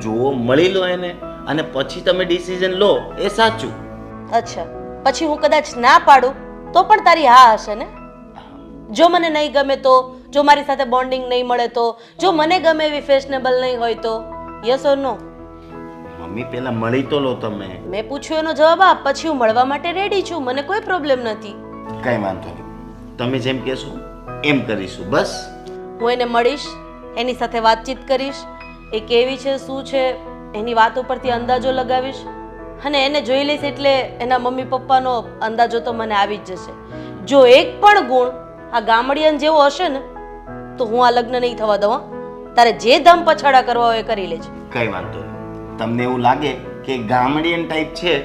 જુઓ, મળી લો એને અને પછી તમે ડિસિઝન લો એ સાચું. અચ્છા, પછી હું કદાચ ના પાડું તો પણ તારી હા હશે ને? જો મને નહીં ગમે તો, જો મારી સાથે બોન્ડિંગ નહીં મળે તો, જો મને ગમે એવી ફેશનેબલ નહીં હોય તો, યસ ઓર નો? મમ્મી પહેલા મળી તો લો તમે. મેં પૂછ્યું એનો જવાબ આપ, પછી હું મળવા માટે રેડી છું, મને કોઈ પ્રોબ્લેમ નથી. કઈ વાંધો નહીં, તમે જેમ કહેશો એમ કરીશું. બસ હું એને મળીશ, એની સાથે વાતચીત કરીશ, એ કેવી છે શું છે એની વાત ઉપરથી અંદાજો લગાવીશ અને એને જોઈ લઈશ એટલે એના મમ્મી પપ્પાનો અંદાજો તો મને આવી જ જશે. જો એક પણ ગુણ આ ગામડિયન જેવો હશે ને તો હું આ લગ્ન નહીં થવા દઉં. તારે જે ધમ પછાડા કરવા હોય એ કરી લેજે. કઈ વાંધો નહીં. તમને એવું લાગે કે ગામડિયન ટાઈપ છે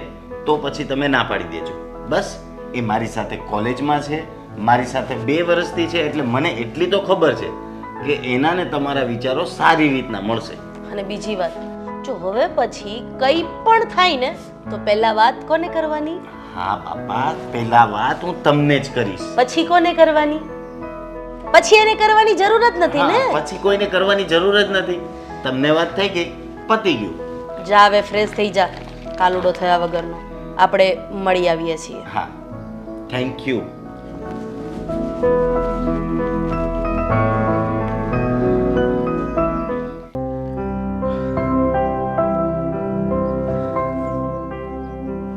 તો પછી તમે ના પાડી દેજો. બસ એ મારી સાથે કોલેજમાં છે, મારી સાથે 2 વર્ષથી છે, એટલે મને એટલી તો ખબર છે કે એના ને તમારા વિચારો સારી રીતના મળશે. અને બીજી વાત, જો હવે પછી કંઈ પણ થાય ને તો પહેલા વાત કોને કરવાની? હા બાપા, પહેલા વાત હું તમને જ કરીશ. પછી કોને કરવાની? પછી એને કરવાની જરૂર જ નથી ને. હા, પછી કોઈને કરવાની જરૂર જ નથી. તમને વાત થઈ ગઈ, પતી ગયું. જા હવે ફ્રેશ થઈ જા, કાલુડો થયા વગરનો. આપણે મળી આવીએ છીએ. હા, થેન્ક યુ.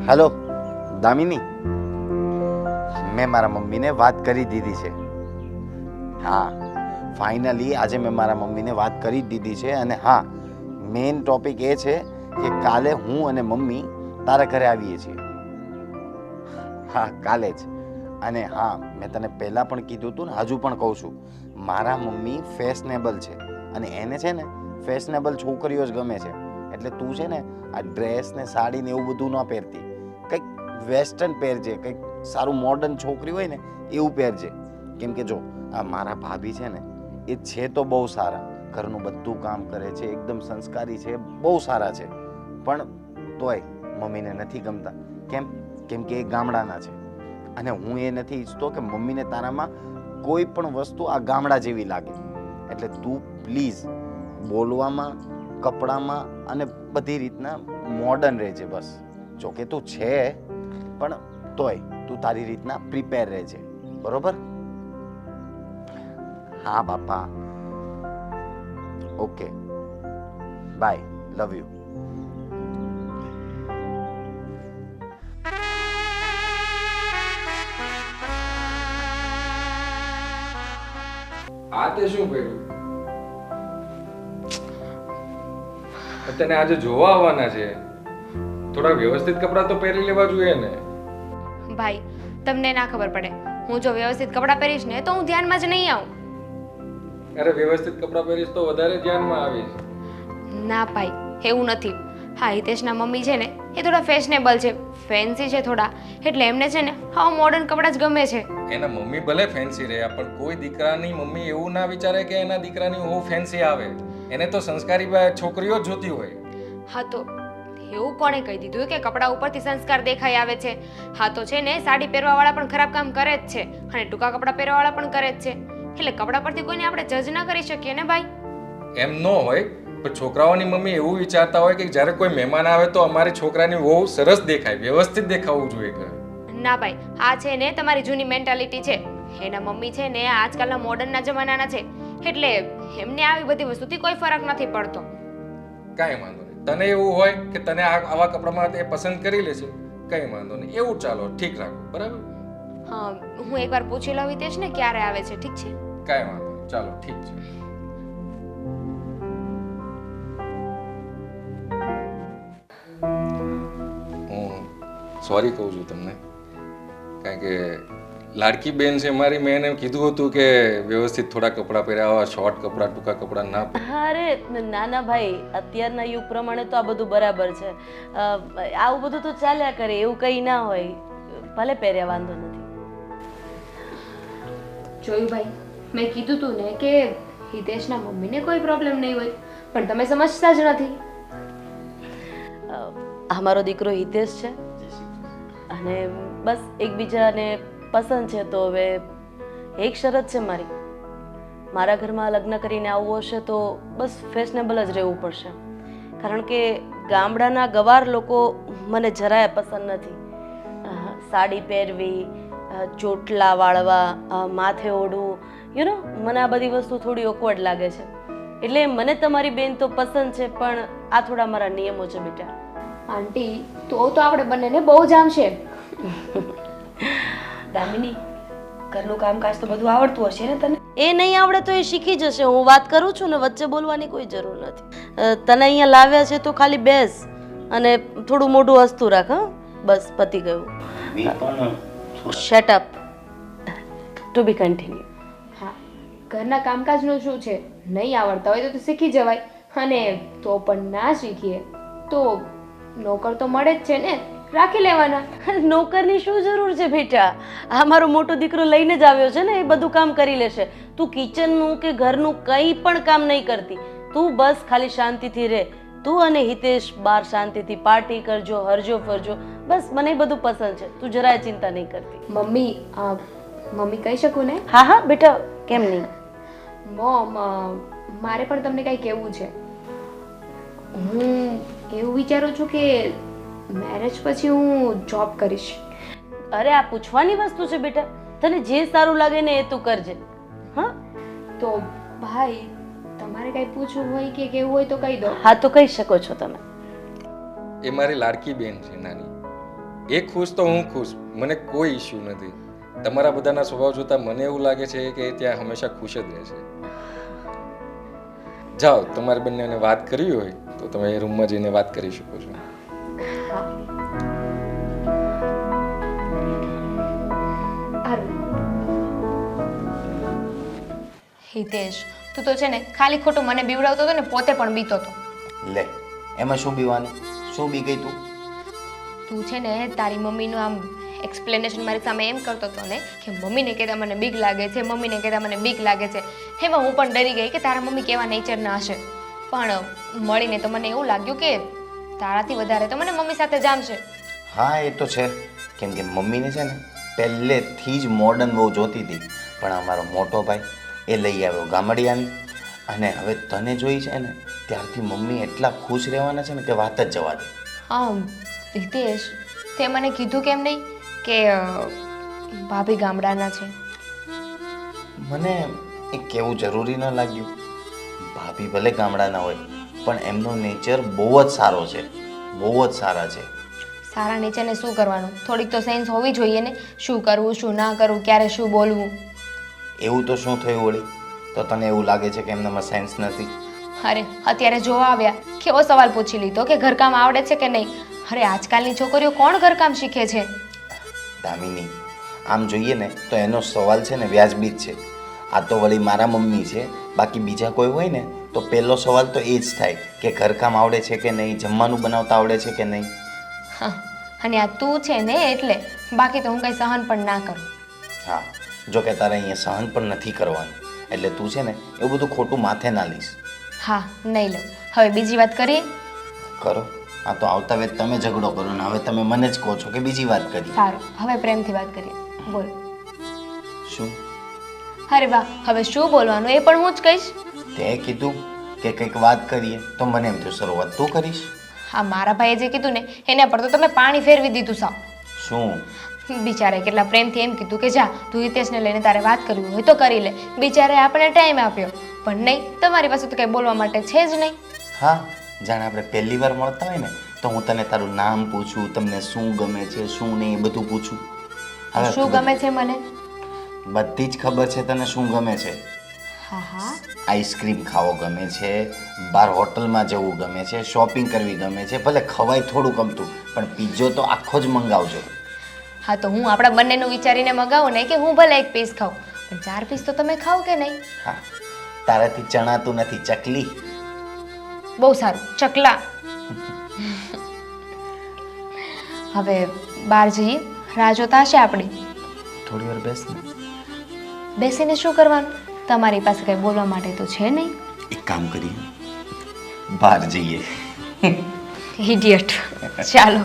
હેલો દામિની. મેં મારા મમ્મીને વાત કરી દીધી છે. હા, ફાઇનલી આજે મેં મારા મમ્મીને વાત કરી જ દીધી છે. અને હા, મેઇન ટોપિક એ છે કે કાલે હું અને મમ્મી તારા ઘરે આવીએ છીએ. હા, કાલે જ. અને હા, મેં તને પહેલાં પણ કીધું હતું ને, હજુ પણ કહું છું, મારા મમ્મી ફેશનેબલ છે અને એને છે ને ફેશનેબલ છોકરીઓ જ ગમે છે. એટલે તું છે ને આ ડ્રેસ ને સાડી ને એવું બધું ન પહેરતી, કંઈક વેસ્ટર્ન પહેરજે, કંઈક સારું મોડર્ન છોકરી હોય ને એવું પહેરજે. કેમ કે જો આ મારા ભાભી છે ને એ છે તો બહુ સારા, ઘરનું બધું કામ કરે છે, એકદમ સંસ્કારી છે, બહુ સારા છે, પણ તોય મમ્મીને નથી ગમતા. કેમ કે એ ગામડાના છે અને હું એ નથી ઈચ્છતો કે મમ્મીને તારામાં કોઈ પણ વસ્તુ આ ગામડા જેવી લાગે. એટલે તું પ્લીઝ બોલવામાં, કપડામાં અને બધી રીતના મોડર્ન રહેજે બસ. જો કે તું છે પણ તોય તું તારી રીતના પ્રિપેર રહેજે, બરોબર? હા બાપા, ઓકે, બાય, લવ યુ. આ તે શું કર્યું? તને આજે જોવા આવવાના છે, થોડા વ્યવસ્થિત કપડાં તો પહેરી લેવા જોઈએ ને. ભાઈ, તમને ના ખબર પડે, હું જો વ્યવસ્થિત કપડાં પહેરીશ ને તો હું ધ્યાનમાં જ નહીં આવું. અરે વ્યવસ્થિત કપડાં પહેરીશ તો વધારે ધ્યાનમાં આવીશ. ના ભાઈ, એવું નથી. હા, હિતેશના મમ્મી છે ને એ થોડા ફેશનેબલ છે, ફેન્સી છે થોડા, એટલે એમને છે ને હાવ મોડર્ન કપડાં જ ગમે છે. એના મમ્મી ભલે ફેન્સી રહ્યા, પણ કોઈ દીકરાની મમ્મી એવું ના વિચારે કે એના દીકરાની હું ફેન્સી આવે. એને તો સંસ્કારી છોકરીઓ જ જોતી હોય. હા, તો એવું કોણે કહી દીધું કે કપડા ઉપરથી સંસ્કાર દેખાઈ આવે છે? હા, તો છે ને સાડી પહેરવાવાળા પણ ખરાબ કામ કરે જ છે અને ટૂંકા કપડાં પહેરવાવાળા પણ કરે જ છે. એટલે કપડા પરથી કોઈને આપણે જજ ના કરી શકીએ ને ભાઈ. એમ ન હોય, પણ છોકરાઓની મમ્મી એવું વિચારતા હોય કે જ્યારે કોઈ મહેમાન આવે તો અમારી છોકરાની બહુ સરસ દેખાય, વ્યવસ્થિત દેખાવું જોઈએ ઘર. ના ભાઈ, આ છે ને તમારી જૂની મેન્ટાલિટી છે. એના મમ્મી છે ને આજકાલના મોડર્નના જમાનાના છે, એટલે એમને આવી બધી વસ્તુથી કોઈ ફરક નથી પડતો. કાંઈ વાંધો નહીં, તને એવું હોય કે તને આવા કપડામાં તે પસંદ કરી લેશે, કંઈ વાંધો નહીં, એવું ચાલો, ઠીક રાખો, બરાબર? હા, હું એકવાર પૂછી લઉં હિતેશ ને ક્યારે આવે છે, ઠીક છે? કાંઈ વાંધો નહીં, ચાલો, ઠીક છે. હું સોરી કહું છું તમને, કારણ કે લાડકી બેન છે મારી, મેં એને કીધું હતું કે વ્યવસ્થિત થોડા કપડાં પહેર્યા, આવા શોર્ટ કપડાં, ટૂંકા કપડાં ના પહેર. અરે નાના ભાઈ, અત્યારના યુગ પ્રમાણે તો આ બધું બરાબર છે. આવું બધું તો ચાલ્યા કરે, એવું કંઈ ના હોય. ભલે પહેર્યા, વાંધો નથી. જોયું ભાઈ, મેં કીધું તું ને કે હિતેશના મમ્મીને કોઈ પ્રોબ્લેમ નહીં હોય, પણ તમે સમજતા જ નથી. આ મારો દીકરો હિતેશ છે અને બસ એકબીજાને પસંદ છે. તો હવે એક શરત છે મારી, મારા ઘરમાં લગ્ન કરીને આવવું હશે તો બસ ફેશનેબલ જ રહેવું પડશે. કારણ કે ગામડાના ગવાર લોકો મને જરાય પસંદ નથી. સાડી પહેરવી, ચોટલા વાળવા, માથે ઓઢવું, મને આ બધી વસ્તુ થોડી ઓકવર્ડ લાગે છે. એટલે મને તમારી બેન તો પસંદ છે, પણ આ થોડા મારા નિયમો છે બેટા. આંટી, તો આપણે બંનેને બહુ જામશે. દામિની, ઘરનું કામકાજ તો બધું આવડતું હશે ને તને? એ નહીં આવડે તો એ શીખી જશે. હું વાત કરું છું ને, વચ્ચે બોલવાની કોઈ જરૂર નથી. તને અહીંયા લાવ્યા છે તો ખાલી બેસ અને થોડું મોઢું હસતું રાખ. હા, બસ પતી ગયું. Shut up. ટુ બી કન્ટિન્યુ. હા, ઘરના કામકાજનું શું છે, નહીં આવડતા હોય તો શીખી જવાય, અને તો પણ ના શીખીએ તો નોકર તો મળે જ છે ને, રાખી લેવાના. નોકરની શું જરૂર છે બેટા? આ મારો મોટો દીકરો લઈને જ આવ્યો છે ને, એ બધું કામ કરી લેશે. તું કિચનનું કે ઘરનું કંઈ પણ કામ નહીં કરતી. તું બસ ખાલી શાંતિથી રહે. તું અને હિતેશ બહાર શાંતિથી પાર્ટી કરજો, હરજો ફરજો. બસ મને બધું પસંદ છે, તું જરાય ચિંતા નહીં કરતી. મમ્મી કહી શકું ને? હા હા બેટા, કેમ નહીં. મોમ, મારે પણ તમને કંઈ કહેવું છે. હું એવું વિચારું છું કે મેરેજ પછી હું જોબ કરીશ. અરે આ પૂછવાની વસ્તુ છે બેટા, તને જે સારું લાગે ને એ તું કરજે. હા, તો ભાઈ તમારે કંઈ પૂછવું હોય કે કેવું હોય તો કહી દો. હા, તો કહી શકો છો તમે. એ મારી લાડકી બેન છે નાની, એ ખુશ તો હું ખુશ, મને કોઈ ઇશ્યુ નથી. તમારા બધાના સ્વભાવ જોતા મને એવું લાગે છે કે એ ત્યાં હંમેશા ખુશ જ રહેશે. જાઓ, તમારે બંનેને વાત કરવી હોય તો તમે એ રૂમમાં જઈને વાત કરી શકો છો. હિતેશ, તું તો છે ને ખાલી ખોટું મને બીવડાવતો હતો ને પોતે પણ બીતો હતો. લે, એમાં શું બીવાનું? શું બી ગઈ તું? તું છે ને તારી મમ્મીનું આમ એક્સપ્લેનેશન મારી સામે એમ કરતો હતો ને કે મમ્મીને કહેતા મને બીક લાગે છે, મમ્મીને કહેતા મને બીક લાગે છે. એમાં હું પણ ડરી ગઈ કે તારા મમ્મી કેવા નેચરના હશે. પણ મળીને તો મને એવું લાગ્યું કે તારાથી વધારે તો મને મમ્મી સાથે જામશે. હા, એ તો છે. કેમ કે મમ્મીને છે ને પહેલેથી જ મોડર્ન બહુ જોતી હતી, પણ અમારો મોટો ભાઈ એ લઈ આવ્યો ગામડિયાની. અને હવે તને જોઈ છે ને ત્યારથી મમ્મી એટલા ખુશ રહેવાના છે ને કે વાત જ જવા દે. હિતેશ, તે મને કીધું કેમ નહીં કે ભાભી ગામડાના છે? મને એ કહેવું જરૂરી ન લાગ્યું. ભાભી ભલે ગામડાના હોય પણ એમનો નેચર બહુ જ સારો છે, બહુ જ સારા છે. સારા નીચેને શું કરવાનું? થોડીક તો સેન્સ હોવી જોઈએ ને, શું કરવું શું ના કરવું, ક્યારે શું બોલવું. એવું તો શું થયું વળી? તો તને એવું લાગે છે કે એમનામાં સેન્સ નથી? અરે અત્યારે જોવા આવ્યા કેવો સવાલ પૂછી લીધો કે ઘરકામ આવડે છે કે નહીં. અરે આજકાલની છોકરીઓ કોણ ઘરકામ શીખે છે? દામિની, આમ જોઈએ ને તો એનો સવાલ છે ને વ્યાજબી જ છે. આ તો વળી મારા મમ્મી છે, બાકી બીજા કોઈ હોય ને તો પહેલો સવાલ તો એ જ થાય કે ઘરકામ આવડે છે કે નહીં, જમવાનું બનાવતા આવડે છે કે નહીં. હા, અને આ તું છે ને એટલે, બાકી તો હું કંઈ સહન પણ ના કરું. હા, જો કે તારે અહીંયા સહન પણ નથી કરવાનું, એટલે તું છે ને એવું બધું ખોટું માથે ના લઈશ. હા, નહીં લઉં. હવે બીજી વાત કરીએ. કરો. હા, તો આવતા વેત તમે ઝઘડો કરો ને હવે તમે મને જ કહો છો કે બીજી વાત કરી. સારું, હવે પ્રેમથી વાત કરીએ. બોલ. શું? અરે વાહ, હવે શું બોલવાનું એ પણ હું જ કહીશ. તે કીધું કે કંઈક વાત કરીએ તો મને એમ થયું શરૂઆત તું કરીશ. હા, મારા ભાઈએ જે કીધું ને એના પર તો તમે પાણી ફેરવી દીધું સાવ. શું? બિચારે કેટલા પ્રેમથી એમ કીધું કે જા તું હિતેશને લઈને તારે વાત કરવી હોય તો કરી લે. બિચારે આપણે ટાઈમ આપ્યો પણ નહીં, તમારી પાસે તો કંઈ બોલવા માટે છે જ નહીં. હા, જાણે આપણે પહેલી વાર મળતા હોય ને તો હું તને તારું નામ પૂછું, તમને શું ગમે છે શું નહીં એ બધું પૂછું. હવે શું ગમે છે મને? બધી જ ખબર છે તને શું ગમે છે. હા હા, આઈસ્ક્રીમ ખાવો ગમે છે, બહાર હોટલમાં જવું ગમે છે, શોપિંગ કરવી ગમે છે, ભલે ખવાય થોડું ગમતું પણ પીઝો તો આખો જ મંગાવજો. હા તો હું આપણા બંનેનું વિચારીને મગાવું ને કે હું ભલે એક પીસ ખાઉં પણ 4 પીસ તો તમે ખાઓ કે નહીં? હા, તારાથી ચણાતું નથી ચકલી. બહુ સારું, ચકલા. હવે બહાર જઈએ, રાહ જોતા હશે આપણી. થોડી વાર બેસ ને. બેસીને શું કરવાનું? તમારી પાસે કંઈ બોલવા માટે તો છે નહીં. એક કામ કરીએ, બહાર જઈએ. ઇડિયટ. ચાલો.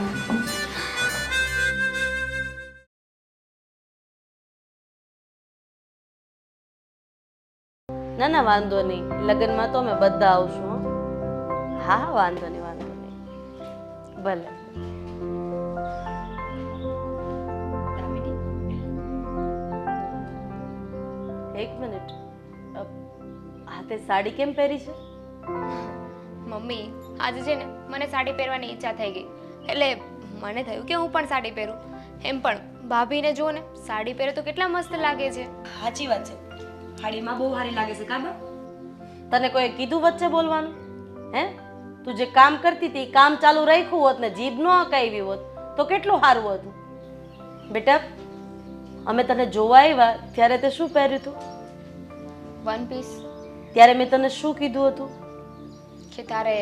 ના ના, વાંધો નહીં. લગ્નમાં તો અમે બધા આવશું હો. હા હા, વાંધો નહીં, વાંધો નહીં. ભલે. એક મિનિટ, આ તે સાડી કેમ પહેરી છે? મમ્મી, આજે છે ને મને સાડી પહેરવાની ઈચ્છા થઈ ગઈ એટલે મને થયું કે હું પણ સાડી પહેરું. એમ પણ ભાભીને જુઓ ને, સાડી પહેરે તો કેટલા મસ્ત લાગે છે. સાચી વાત છે, સાડીમાં બહુ સારી લાગે છે કાબા. તને કોઈ કીધું વચ્ચે બોલવાનું? હે, તું જે કામ કરતી હતી કામ ચાલુ રાખ્યું હોત ને જીભ ન અકાવી હોત તો કેટલું સારું હતું. બેટા, અમે તને જોવા આવ્યા ત્યારે તે શું પહેર્યું હતું? 1 પીસ. ત્યારે મેં તને શું કીધું હતું? કે તારે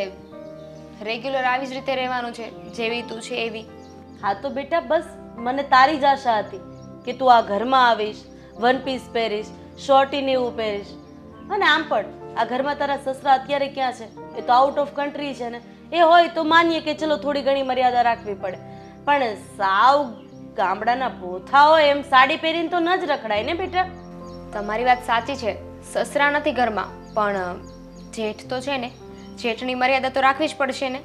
રેગ્યુલર આવી જ રીતે રહેવાનું છે, જેવી તું છે એવી. હા તો બેટા, બસ મને તારી જ આશા હતી કે તું આ ઘરમાં આવીશ, 1 પીસ પહેરીશ, શોર્ટી ને એવું પહેરીશ. અને આમ પણ આ ઘરમાં તારા સસરા અત્યારે ક્યાં છે? એ તો આઉટ ઓફ કન્ટ્રી છે ને. એ હોય તો માનીએ કે ચલો થોડી ઘણી મર્યાદા રાખવી પડે, પણ સાવ ગામડાના પોથા હોય એમ સાડી પહેરીને તો ન જ રખડાય ને બેટા. તમારી વાત સાચી છે, સસરા નથી ઘરમાં પણ જેઠ તો છે ને, જેઠની મર્યાદા તો રાખવી જ પડશે ને.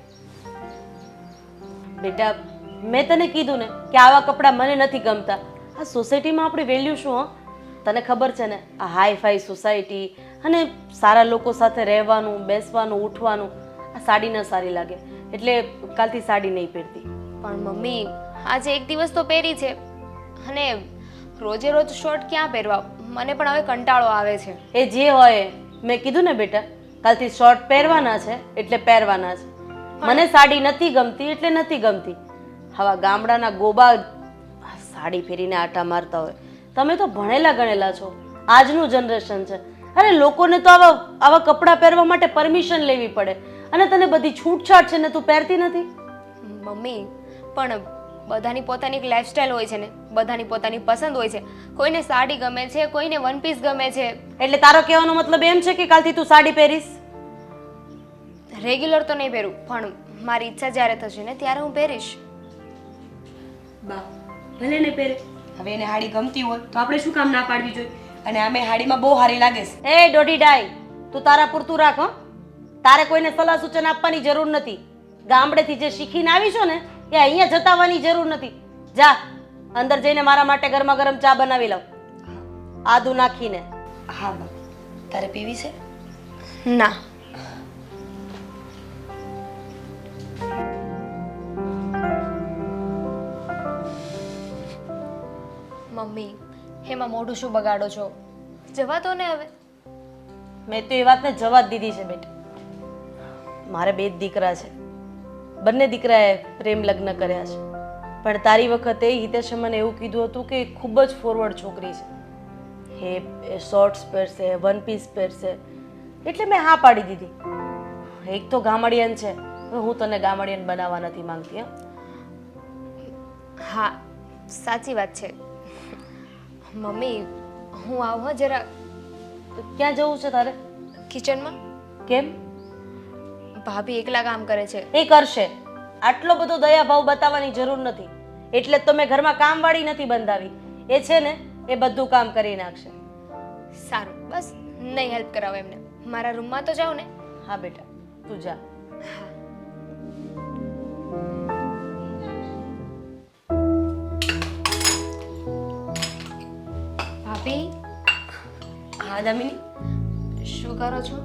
બેટા, મેં તને કીધું ને કે આવા કપડાં મને નથી ગમતા. આ સોસાયટીમાં આપણી વેલ્યુ શું? હો, તને ખબર છે ને, આ હાઈ ફાઈ સોસાયટી અને સારા લોકો સાથે રહેવાનું, બેસવાનું, ઉઠવાનું, આ સાડી ન સારી લાગે એટલે કાલથી સાડી નહીં પહેરતી. પણ મમ્મી, આજે એક દિવસ તો પહેરી છે અને રોજે રોજ શોર્ટ ક્યાં પહેરવા? મને પણ હવે કંટાળો આવે છે. એ જે હોય, મેં કીધું ને બેટા, કાલથી શોર્ટ પહેરવાના છે એટલે પહેરવાના છે. મને સાડી નથી ગમતી એટલે નથી ગમતી. આવા ગામડાના ગોબા સાડી ફેરીને આટા મારતા હોય. તમે તો ભણેલા ગણેલા છો, આજનું જનરેશન છે. અરે લોકોને તો આવા કપડાં પહેરવા માટે પરમિશન લેવી પડે, અને તને બધી છૂટછાટ છે ને તું પહેરતી નથી. મમ્મી, પણ બધાની પોતાની એક લાઈફસ્ટાઈલ હોય છે ને, બધાની પોતાની પસંદ હોય છે. કોઈને સાડી ગમે છે, કોઈને વન પીસ ગમે છે. એટલે તારો કહેવાનો મતલબ એમ છે કે કાલથી તું સાડી પહેરીશ? રેગ્યુલર તો નહીં પહેરું, પણ મારી ઈચ્છા જ્યારે થશે ને ત્યારે હું પહેરીશ. બા ભલે ને પહેરે, હવે એને હાડી ગમતી હોય તો આપણે શું કામ ના પાડવી જોઈએ? અને આમે હાડીમાં બહુ સારી લાગે છે. એ દોઢી ડાઈ, તું તારા પૂરતું રાખ હો. તારે કોઈને સલાહ સૂચન આપવાની જરૂર નથી. ગામડેથી જે શીખીને આવી છો ને એ અહીંયા જતાવવાની જરૂર નથી. જા અંદર જઈને મારા માટે ગરમા ગરમ ચા બનાવી લાવ, આદુ નાખીને. હા બા, તારે પીવી છે? ના. મમ્મી, એમાં મોઢું શું બગાડો છો? જવા દો ને હવે. મેં તો એ વાતને જવા જ દીધી છે બેટા. મારે 2 જ દીકરા છે, બંને દીકરાએ પ્રેમ લગ્ન કર્યા છે. પણ તારી વખતે હિતેશે મને એવું કીધું હતું કે ખૂબ જ ફોરવર્ડ છોકરી છે, એ શોર્ટ્સ પહેરશે, વન પીસ પહેરશે, એટલે મેં હા પાડી દીધી. એક તો ગામડિયન છે, હું તને ગામડિયન બનાવવા નથી માંગતી. હા, સાચી વાત છે. મમ્મી, હું આવું હો જરા. ક્યાં જવું છે તારે? કિચનમાં. કેમ? ભાભી એકલા કામ કરે છે. એ કરશે, આટલો બધો દયાભાવ બતાવવાની જરૂર નથી. એટલે જ તો મેં ઘરમાં કામવાળી નથી બંધાવી. એ છે ને એ બધું કામ કરી નાખશે. સારું, બસ નહીં હેલ્પ કરાવો એમને. મારા રૂમમાં તો જાઓ ને. હા બેટા, તું જા. ભાભી, હા દામિની, શું કરો છો?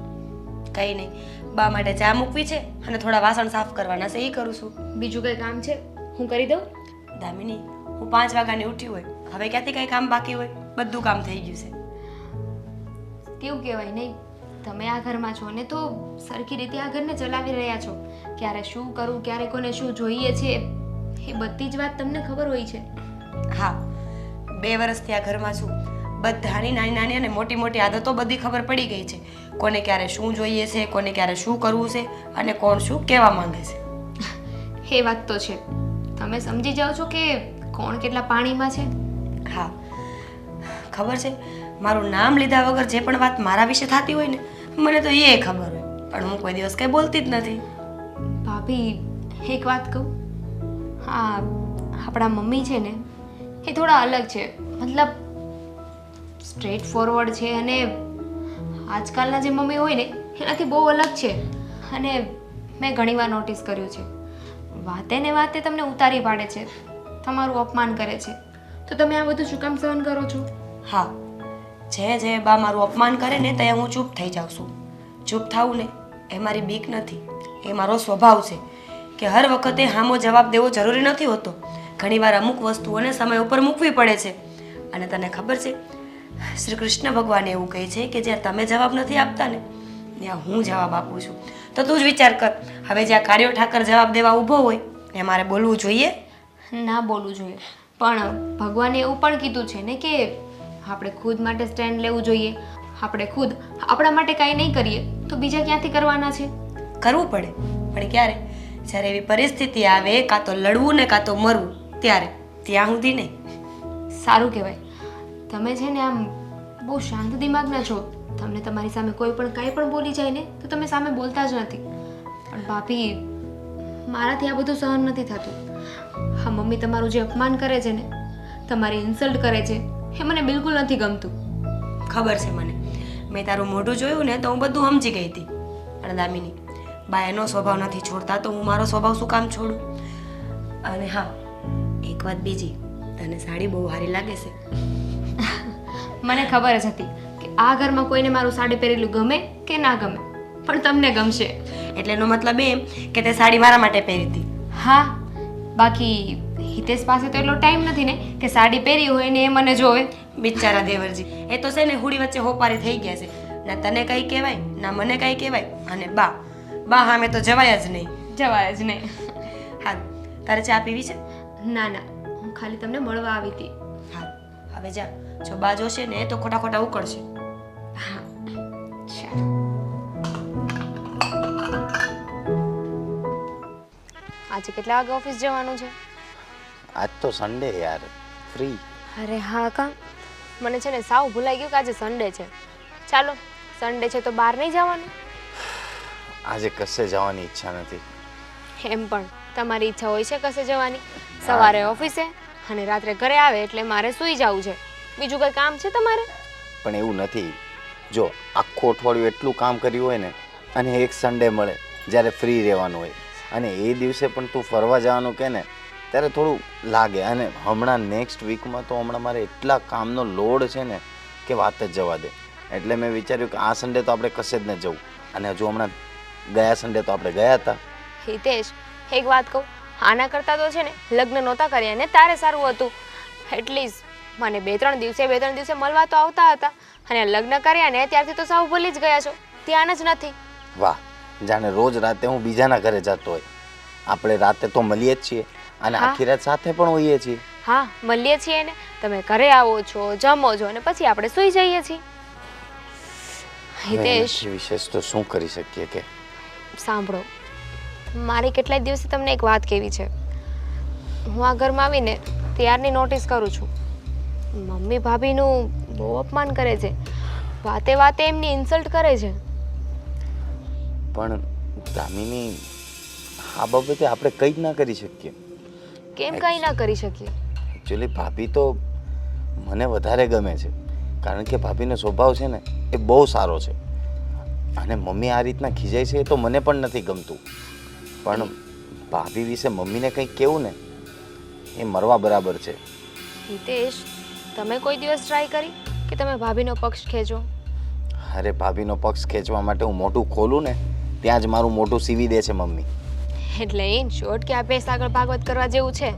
કંઈ નહીં, બા માટે ચા મૂકવી છે અને થોડા વાસણ સાફ કરવાના છે, એ કરું છું. બીજું કંઈ કામ છે? હું કરી દઉં? દામિની, હું 5 વાગ્યાની ઉઠી હોય, હવે ક્યાંથી કંઈ કામ બાકી હોય? બધું કામ થઈ ગયું છે. કેવું કહેવાય નહીં, તમે આ ઘરમાં છો ને તો સરખી રીતે આ ઘરને ચલાવી રહ્યા છો. ક્યારે શું કરું, ક્યારે કોને શું જોઈએ છે, એ બધી જ વાત તમને ખબર હોય છે. હા, 2 વર્ષથી આ ઘરમાં છું. બધાની નાની નાની અને મોટી મોટી આદતો બધી ખબર પડી ગઈ છે. કોને ક્યારે શું જોઈએ છે, કોને ક્યારે શું કરવું છે, અને કોણ શું કહેવા માંગે છે. એ વાત તો છે. તમે સમજી જાઓ છો કે કોણ કેટલા પાણીમાં છે. હા, ખબર છે, મારું નામ લીધા વગર જે પણ વાત મારા વિશે થતી હોય ને, મને તો એ ખબર હોય, પણ હું કોઈ દિવસ કંઈ બોલતી જ નથી. ભાભી, એક વાત કહું? હા, આપણા મમ્મી છે ને એ થોડા અલગ છે. મતલબ સ્ટ્રેટ ફોરવર્ડ છે, અને આજકાલના જે મમ્મી હોય ને એનાથી બહુ અલગ છે. અને મેં ઘણીવાર નોટિસ કર્યું છે, વાતે ને વાતે તમને ઉતારી પાડે છે, તમારું અપમાન કરે છે. તો તમે આ બધું શું કામ સહન કરો છો? હા, જે બા મારું અપમાન કરે ને ત્યાં હું ચૂપ થઈ જાઉં છું. ચૂપ થાવું ને એ મારી બીક નથી, એ મારો સ્વભાવ છે કે હર વખતે હામો જવાબ દેવો જરૂરી નથી હોતો. ઘણીવાર અમુક વસ્તુઓને સમય ઉપર મૂકવી પડે છે. અને તને ખબર છે, શ્રી કૃષ્ણ ભગવાન એવું કહે છે કે જ્યાં તમે જવાબ નથી આપતા ને ત્યાં હું જવાબ આપું છું. તો તું જ વિચાર કર, હવે જ્યાં કાર્યો ઠાકર જવાબ દેવા ઊભો હોય એ મારે બોલવું જોઈએ? ના બોલવું જોઈએ, પણ ભગવાને એવું પણ કીધું છે ને કે આપણે ખુદ માટે સ્ટેન્ડ લેવું જોઈએ. આપણે ખુદ આપણા માટે કાંઈ નહીં કરીએ તો બીજા ક્યાંથી કરવાના છે? કરવું પડે, પણ ક્યારે? જ્યારે એવી પરિસ્થિતિ આવે, કાં તો લડવું ને કાં તો મરવું, ત્યારે. ત્યાં સુધી નહીં. સારું કહેવાય. તમે છે ને આમ બહુ શાંત દિમાગના છો. તમને તમારી સામે કોઈ પણ કાંઈ પણ બોલી જાય ને તો તમે સામે બોલતા જ નથી. પણ ભાભી, મારાથી આ બધું સહન નથી થતું. હા, મમ્મી તમારું જે અપમાન કરે છે ને, તમારી ઇન્સલ્ટ કરે છે, એ મને બિલકુલ નથી ગમતું. ખબર છે મને, મેં તારું મોઢું જોયું ને તો હું બધું સમજી ગઈ હતી. અને દામિની, બા એનો સ્વભાવ નથી છોડતા તો હું મારો સ્વભાવ શું કામ છોડું? અને હા, એક વાત બીજી, તને સાડી બહુ સારી લાગે છે. મને ખબર જ હતી કે આ ઘરમાં કોઈને મારું સાડી પહેરેલું ગમે કે ના ગમે, પણ તમને ગમશે. એટલે એનો મતલબ એમ કે તે સાડી મારા માટે પહેરી હતી. હા, બાકી હિતેશ પાસે તો એટલો ટાઈમ નથી ને કે સાડી પહેરી હોય ને એ મને જોવે. બિચારા દેવરજી એ તો છે ને હુડી વચ્ચે હોપારી થઈ ગયા છે. ના તને કઈ કહેવાય ના મને કઈ કહેવાય. અને બા બા સામે તો જવાય જ નહીં. જવાય જ નહીં. હા તારે ચા પીવી છે? ના ના, હું ખાલી તમને મળવા આવી હતી. હા હવે જા. જો બા જોશે ને તો ખોટા ખોટા ઉકળશે. હા ચાલો. આજે કેટલા વાગે ઓફિસ જવાનું છે? આજ તો સન્ડે યાર, ફ્રી. અરે હા કા, મને છે ને સાવ ભૂલાઈ ગયું કે આજે સન્ડે છે. ચાલો સન્ડે છે તો બહાર નહીં જવાનું? આજે કશે જવાની ઈચ્છા નથી. એમ પણ તમારી ઈચ્છા હોય છે કશે જવાની? સવારે ઓફિસે અને રાત્રે ઘરે આવે એટલે મારે સૂઈ જવું છે. બીજું કંઈ કામ છે તમારે? પણ એવું નથી. જો આખું અઠવાડિયું એટલું કામ કર્યું હોય ને અને એક સન્ડે મળે જ્યારે ફ્રી રહેવાનું હોય અને એ દિવસે પણ તું ફરવા જવાનું કહે ને ત્યારે થોડું લાગે. અને હમણાં નેક્સ્ટ વીકમાં તો હમણાં મારે એટલા કામનો લોડ છે ને કે વાત જ જવા દે. એટલે મેં વિચાર્યું કે આ સન્ડે તો આપણે કશે જ ન જવું. અને હજુ હમણાં ગયા સન્ડે તો આપણે ગયા હતા. હિતેશ એક વાત કહું, આના કરતાં તો છે ને લગ્ન નહોતા કર્યા ને તારે સારું હતું. એટલીસ્ટ મને બે ત્રણ દિવસે મળવા તો આવતા હતા. અને લગ્ન કર્યા ને ત્યારથી તો સાવ ભૂલી જ ગયા છો, ધ્યાન જ નથી. વાહ, જાણે રોજ રાતે હું બીજાના ઘરે જતો હોય. આપણે રાતે તો મળીએ જ છીએ અને આખી રાત સાથે પણ હોઈએ છીએ. હા મળીએ છીએ ને, તમે ઘરે આવો છો, જમો છો અને પછી આપણે સૂઈ જઈએ છીએ. હિતેશ એનાથી વિશેષ તો શું કરી શકીએ કે? સાંભળો, મારી કેટલાય દિવસે તમને એક વાત કહેવી છે. હું આ ઘરમાં આવીને ત્યારની નોટિસ કરું છું. મમ્મી ભાભીનું બહુ અપમાન કરે છે, વાતે વાતે એમની ઇન્સલ્ટ કરે છે. પણ દામિની, આ બાબતે આપણે કંઈ જ ના કરી શકીએ. કેમ કંઈ ના કરી શકીએ? એકચ્યુઅલી ભાભી તો મને વધારે ગમે છે, કારણ કે ભાભીનો સ્વભાવ છે ને એ બહુ સારો છે. અને મમ્મી આ રીતના ખીજાય છે એ તો મને પણ નથી ગમતું. પણ ભાભી વિશે મમ્મીને કંઈક કહેવું ને એ મરવા બરાબર છે. હિતેશ, તમે કોઈ દિવસ ટ્રાય કરી કે તમે ભાભીનો પક્ષ ખેંચો? અરે ભાભીનો પક્ષ ખેંચવા માટે હું મોઢું ખોલું ને ત્યાં જ મારું મોઢું સીવી દે છે મમ્મી. એટલે ઇન શોર્ટ કે આ ભેંસ આગળ ભાગવત કરવા જેવું છે.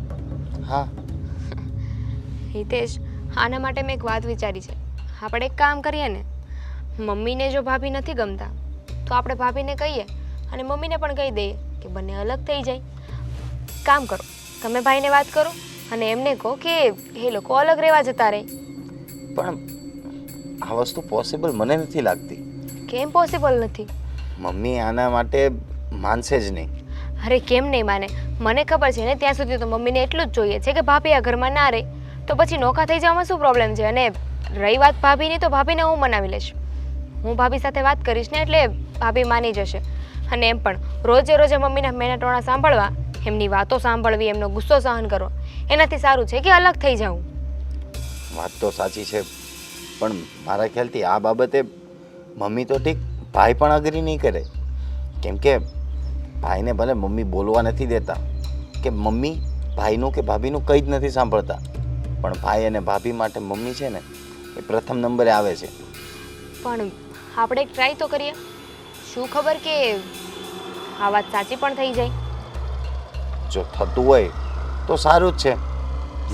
હા. હિતેશ, આના માટે મેં એક વાત વિચારી છે. આપણે એક કામ કરીએ ને, મમ્મીને જો ભાભી નથી ગમતા તો આપણે ભાભીને કહીએ અને મમ્મીને પણ કહી દઈએ કે બંને અલગ થઈ જાય. કામ કરો, તમે ભાઈને વાત કરો અને એમને કહો કે એ લોકો અલગ રહેવા જતા રહે. પણ આ વસ્તુ પોસિબલ મને નથી લાગતી. કેમ પોસિબલ નથી? મમ્મી આના માટે માનશે જ નહીં. અરે કેમ નહીં માને? મને ખબર છે ને ત્યાં સુધી તો મમ્મીને એટલું જ જોઈએ છે કે ભાભી આ ઘરમાં ના રહે. તો પછી નોખા થઈ જવામાં શું પ્રોબ્લેમ છે? અને રહી વાત ભાભીની, તો ભાભીને હું મનાવી લઈશ. હું ભાભી સાથે વાત કરીશ ને એટલે ભાભી માની જશે. અને એમ પણ રોજે રોજે મમ્મીના મેનાટોણા સાંભળવા, એમની વાતો સાંભળવી, એમનો ગુસ્સો સહન કરવો, એનાથી સારું છે કે અલગ થઈ જાઉં. વાત તો સાચી છે, પણ મારા ખ્યાલથી આ બાબતે મમ્મી તો ઠીક, ભાઈ પણ અગ્રી નહીં કરે. કેમ કે ભાઈને ભલે મમ્મી બોલવા નથી દેતા કે મમ્મી ભાઈનું કે ભાભીનું કંઈ જ નથી સાંભળતા, પણ ભાઈ અને ભાભી માટે મમ્મી છે ને એ પ્રથમ નંબરે આવે છે. પણ આપણે એક ટ્રાય તો કરીએ. શું ખબર કે આ વાત સાચી પણ થઈ જાય. જો થતું હોય તો સારું જ છે.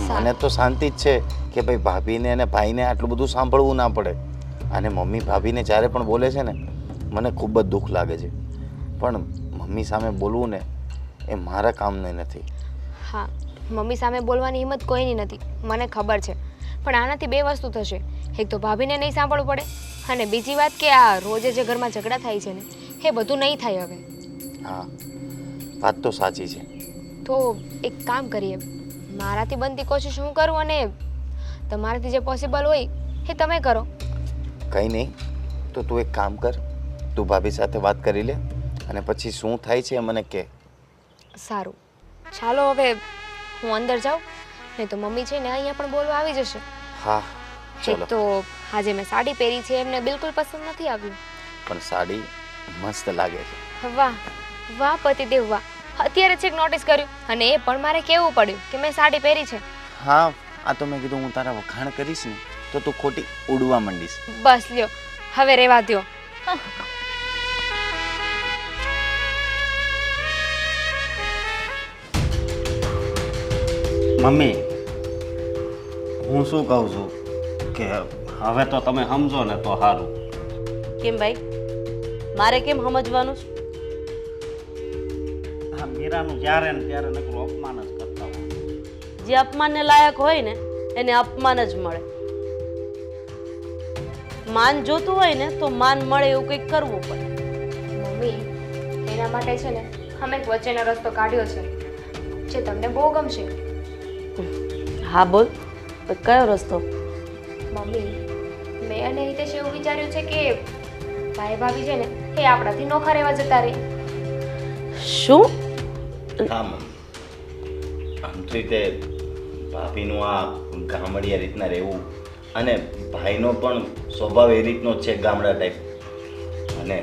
મને તો શાંતિ જ છે કે ભાઈ ભાભીને અને ભાઈને આટલું બધું સાંભળવું ના પડે. અને મમ્મી ભાભીને જ્યારે પણ બોલે છે ને મને ખૂબ જ દુઃખ લાગે છે. પણ મમ્મી સામે બોલવું ને એ મારા કામનું નથી. હા, મમ્મી સામે બોલવાની હિંમત કોઈની નથી, મને ખબર છે. પણ આનાથી બે વસ્તુ થશે. એક તો ભાભીને નહીં સાંભળવું પડે અને બીજી વાત કે આ રોજે જે ઘરમાં ઝઘડા થાય છે ને એ બધું નહીં થાય હવે. હા, વાત તો સાચી છે. તો એક કામ કરીએ, મારાથી બનતી કોશિશ હું કરું અને તમારાથી જે પોસિબલ હોય એ તમે કરો. કંઈ નહીં, તો તું એક કામ કર, તું ભાભી સાથે વાત કરી લે અને પછી શું થાય છે એ મને કહે. સારું, ચાલો હવે હું અંદર જાઉં, નહીં તો મમ્મી છે ને અહીંયા પણ બોલવા આવી જશે. હા એક ચલો. તો આજે મેં સાડી પહેરી છે એમને બિલકુલ પસંદ નથી આવ્યું. પણ સાડી મસ્ત લાગે છે. વાહ વાહ પતિદેવ વાહ! અત્યારે છેક નોટિસ કર્યું અને એ પણ મારે કહેવું પડ્યું કે મેં સાડી પહેરી છે. હા, આ તો મેં કીધું હું તારા વખાણ કરીશ ને તો તું ખોટી ઉડવા માંડીશ. બસ લ્યો, હવે રહેવા દ્યો. મમ્મી હું શું કહું છું કે હવે તો તમે સમજો ને તો સારું. કેમ ભાઈ, મારે કેમ સમજવાનું છે? આ મીરાનું જ્યારે ને ત્યારે નકરું અપમાન જ કરતા હોય. જે અપમાનને લાયક હોય ને એને અપમાન જ મળે. માન જોતું હોય ને તો માન મળે એવું કંઈક કરવું પડે. મમ્મી એના માટે છે ને અમે એક વચ્ચેનો રસ્તો કાઢ્યો છે જે તમને બહુ ગમશે. હા બોલ, તો કયો રસ્તો? મમ્મી મેં અને હિતેશ એવું વિચાર્યું છે કે ભાઈ ભાભી છે ને એ આપણાથી નોખા રહેવા જતા રહે. શું? હા મમ્મી, આમ તો રીતે ભાભીનું આ ગામડિયા રીતના રહેવું અને ભાઈનો પણ સ્વભાવ એ રીતનો જ છે, ગામડા ટાઈપ. અને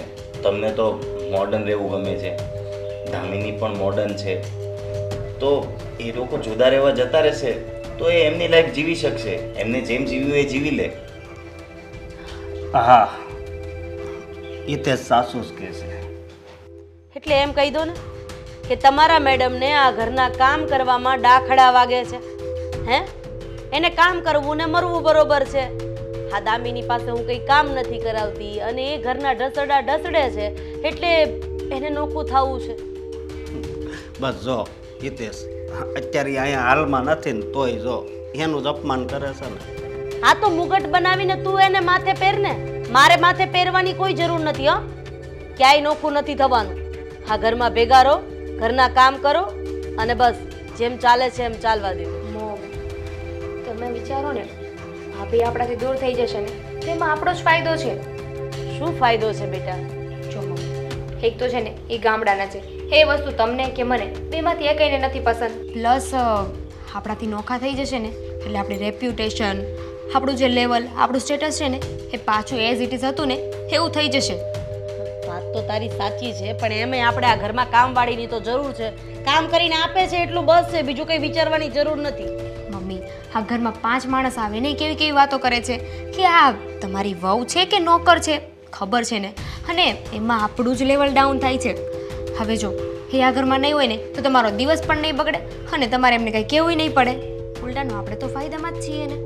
તમને તો મોડર્ન રહેવું ગમે છે, દામિની પણ મોડર્ન છે, તો એ લોકો જુદા રહેવા જતા રહેશે તો એ એમની લાઈફ જીવી શકશે. એમને જેમ જીવ્યું એ જીવી લે. હા એ તે સાસુ જ કહે છે. એટલે એમ કહી દો ને કે તમારા મેડમને આ ઘરના કામ કરવામાં ડાખડા વાગે છે. હે, એને કામ કરવું ને મરવું બરોબર છે. હા, દામિની પાસે હું કંઈ કામ નથી કરાવતી અને એ ઘરના ઢસડા ઢસડે છે એટલે એને નોખું થવું છે. બસ જો હિતેશ અત્યારે ઈ અહીંયા હાલમાં નથી ને તોય જો એનું જ અપમાન કરે છે ને. આ તો મુગટ બનાવીને તું એને માથે પહેર ને, મારે માથે પહેરવાની કોઈ જરૂર નથી. હો, ક્યાંય નોખું નથી થવાનું. હા, ઘરમાં ભેગા રહો, ઘરના કામ કરો અને બસ જેમ ચાલે છે એમ ચાલવા દેવું. મોમ તમે વિચારો ને ભાભી આપણાથી દૂર થઈ જશે ને તેમાં આપણો જ ફાયદો છે. શું ફાયદો છે બેટા? જો મમ્મી એક તો છે ને એ ગામડાના છે, એ વસ્તુ તમને કે મને બેમાંથી એકઈને નથી પસંદ. પ્લસ આપણાથી નોખા થઈ જશે ને એટલે આપણી રેપ્યુટેશન, આપણું જે લેવલ, આપણું સ્ટેટસ છે ને એ પાછું એઝ ઇટ ઇઝ હતું ને એવું થઈ જશે. વાત તો તારી સાચી છે, પણ એમે આપણે આ ઘરમાં કામવાળીની તો જરૂર છે. કામ કરીને આપે છે એટલું બસ છે, બીજું કંઈ વિચારવાની જરૂર નથી. મમ્મી આ ઘરમાં 5 માણસ આવે ને કેવી કેવી વાતો કરે છે કે આ તમારી વહુ છે કે નોકર છે, ખબર છે ને, અને એમાં આપણું જ લેવલ ડાઉન થાય છે. હવે જો એ આ ઘરમાં નહીં હોય ને તો તમારો દિવસ પણ નહીં બગડે અને તમારે એમને કંઈ કહેવું નહીં પડે. ઉલટાનું આપણે તો ફાયદામાં જ છીએ ને.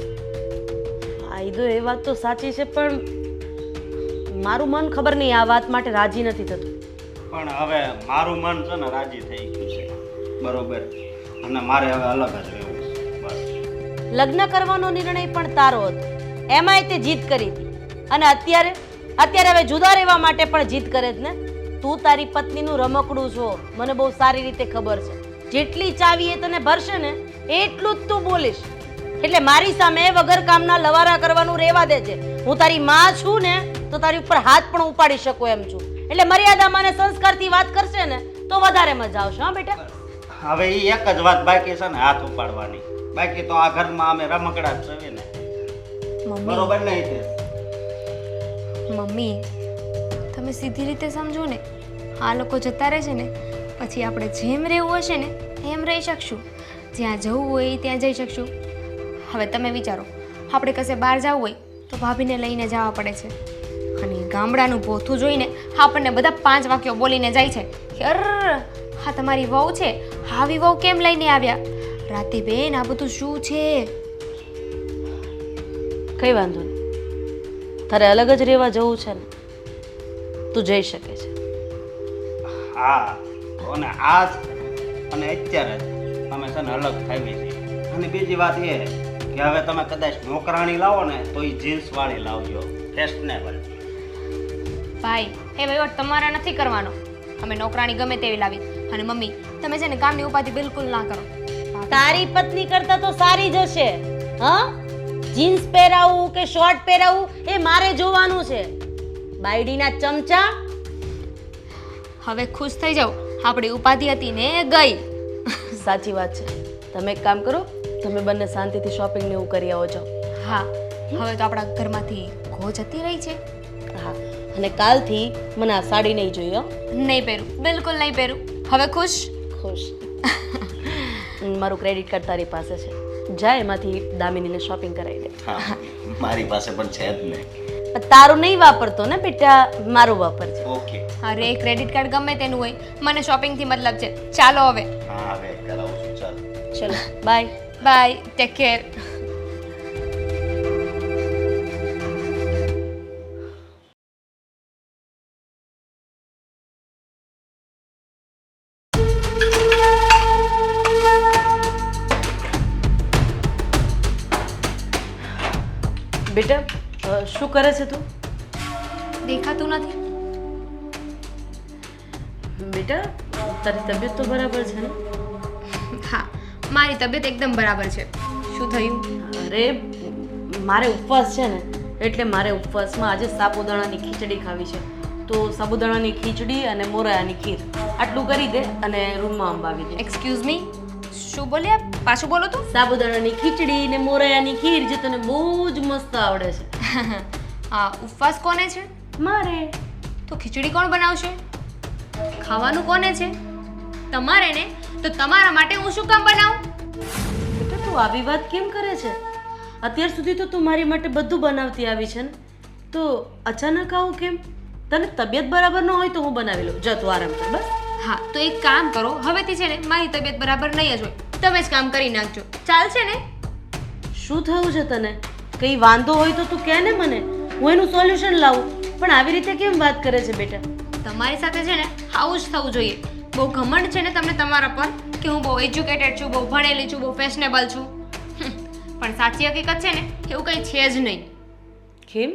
ફાયદો એ વાત તો સાચી છે, પણ મારું મન ખબર નહીં આ વાત માટે રાજી નથી થતું. પણ હવે મારું મન છે ને રાજી થઈ ગયું છે, બરોબર, અને મારે હવે અલગ જ રહેવું છે બસ. લગ્ન કરવાનો નિર્ણય પણ તારો હતો, એમાંય તે જીદ કરી હતી અને અત્યારે હવે જુદા રહેવા માટે પણ જીદ કરે જ ને. તું તારી પત્નીનું રમકડું છો, મને બહુ સારી રીતે ખબર છે. જેટલી ચાવી એ તને ભરશે ને એટલું જ તું બોલીશ. એટલે મારી સામે વગર કામના લવારા કરવાનું રહેવા દે છે. હું તારી માં છું ને તો તારી ઉપર હાથ પણ ઉપાડી શકું એમ છું. એટલે મર્યાદામાં અને સંસ્કારથી વાત કરશે ને તો વધારે મજા આવશે. હા બેટા, હવે એ એક જ વાત બાકી છે ને, હાથ ઉપાડવાની. બાકી તો આ ઘરમાં અમે રમકડા જ છે ને, બરોબર ને હિતેશ? મમ્મી તમે સીધી રીતે સમજો ને, આ લોકો જતા રહેશે ને પછી આપણે જેમ રહેવું હશે ને એમ રહી શકશું, જ્યાં જવું હોય ત્યાં જઈ શકશું. હવે તમે વિચારો, આપણે કશે બહાર જવું હોય તો ભાભીને લઈને જવા પડે છે અને ગામડાનું પોથું જોઈને આપણને બધા 5 વાક્યો બોલીને જાય છે કે અર હા તમારી વહુ છે, આવી વહુ કેમ લઈને આવ્યા, રાતે બેન આ બધું શું છે. કઈ વાંધો નહીં, તારે અલગ જ રહેવા જવું છે ને તું જઈ શકે છે. હા, અને આજ અને અત્યારે જ અમે છે ને અલગ થઈ છીએ. અને બીજી વાત એ કે હવે તમે કદાચ નોકરાણી લાવો ને તો એ જીન્સ વાળી લાવજો, ફેશનેબલ. ભાઈ એ વહીવટ તમારે નથી કરવાનો, અમે નોકરાણી ગમે તેવી લાવી. અને મમ્મી તમે છે ને કામની ઉપાધિ બિલકુલ ના કરો. તારી પત્ની કરતા તો સારી જ હશે. હા, જીન્સ પહેરાવું કે શોર્ટ પહેરાવું એ મારે જોવાનું છે. બાયડીના ચમચા. હવે ખુશ થઈ જાઓ, આપણી ઉપાધિ હતી ને એ ગઈ. સાચી વાત છે. તમે એક કામ કરો, તમે બંને શાંતિથી શોપિંગ ને એવું કરી આવો જાઓ. હા, હવે તો આપણા ઘરમાંથી ઘો જતી રહી છે. હા, અને કાલથી મને આ સાડી નહીં જોઈએ. હો, નહીં પહેરું, બિલકુલ નહીં પહેરું. હવે ખુશ? ખુશ. મારું ક્રેડિટ કાર્ડ તારી પાસે છે, જા એમાંથી દામિનીને શોપિંગ કરાવી દે. હા, મારી પાસે પણ છે જ ને. તારું નહીં વાપરતો ને બેટા, મારું વાપરજે. ઓકે. અરે ક્રેડિટ કાર્ડ ગમે તેનું હોય, મને શોપિંગથી મતલબ છે. ચાલો હવે. હા, હવે કરાવું છું. ચાલ. ચલો બાય. By, take care. બેટા શું કરે છે તું? દેખાતું નથી. બેટા તારી તબિયત તો બરાબર છે ને? હા, મારી તબિયત એકદમ બરાબર છે. શું થયું? અરે મારે ઉપવાસ છે ને, એટલે મારે ઉપવાસમાં આજે સાબુદાણાની ખીચડી ખાવી છે. તો સાબુદાણાની ખીચડી અને મોરૈયાની ખીર આટલું કરી દે અને રૂમમાં અંબાવી દે. એક્સક્યુઝ મી, શું બોલ્યા? પાછું બોલો તો. સાબુદાણાની ખીચડી ને મોરૈયાની ખીર જે તને બહુ જ મસ્ત આવડે છે. આ ઉપવાસ કોને છે? મારે. તો ખીચડી કોણ બનાવશે? ખાવાનું કોને છે? તમારે ને. તો તમારા માટે હું શું કામ બનાવું? બેટા તું આવી વાત કેમ કરે છે? અત્યાર સુધી તો તું મારી માટે બધું બનાવતી આવી છે ને, તો અચાનક આવું કેમ? તને તબિયત બરાબર ન હોય તો હું બનાવી લઉં. જા તું આરામ કર બસ. હા, તો એક કામ કરો, હવેથી છે ને મારી તબિયત બરાબર નહીં જ હોય, તમે જ કામ કરી નાખજો. ચાલશે ને? શું થયું છે તને? કંઈ વાંધો હોય તો તું કહે ને મને, હું એનું સોલ્યુશન લાવું. પણ આવી રીતે કેમ વાત કરે છે બેટા? તમારી સાથે છે ને આવું જ થવું જોઈએ. બહુ ઘમંડ છે ને તમને તમારા પર કે હું બહુ એજ્યુકેટેડ છું, બહુ ભણેલી છું, બહુ ફેશનેબલ છું. પણ સાચી હકીકત છે ને એવું કંઈ છે જ નહીં. કેમ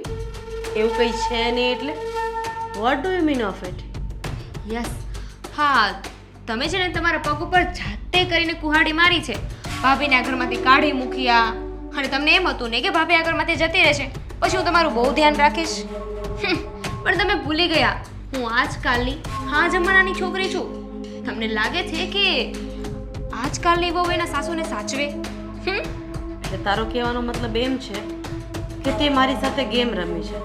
એવું કંઈ છે નહીં એટલે? What do you mean of it? Yes, હા, તમે છે ને તમારા પગ ઉપર જાતે કરીને કુહાડી મારી છે. ભાભીને આ ઘરમાંથી કાઢી મૂક્યા અને તમને એમ હતું ને કે ભાભી આ ઘરમાંથી જતી રહેશે પછી હું તમારું બહુ ધ્યાન રાખીશ. પણ તમે ભૂલી ગયા હું આજકાલની હા જમાનાની છોકરી છું. તમને લાગે છે કે આજકાલની વહુ એના સાસુને સાચવે? એટલે તારો કહેવાનો મતલબ એમ છે કે તે મારી સાથે ગેમ રમી છે?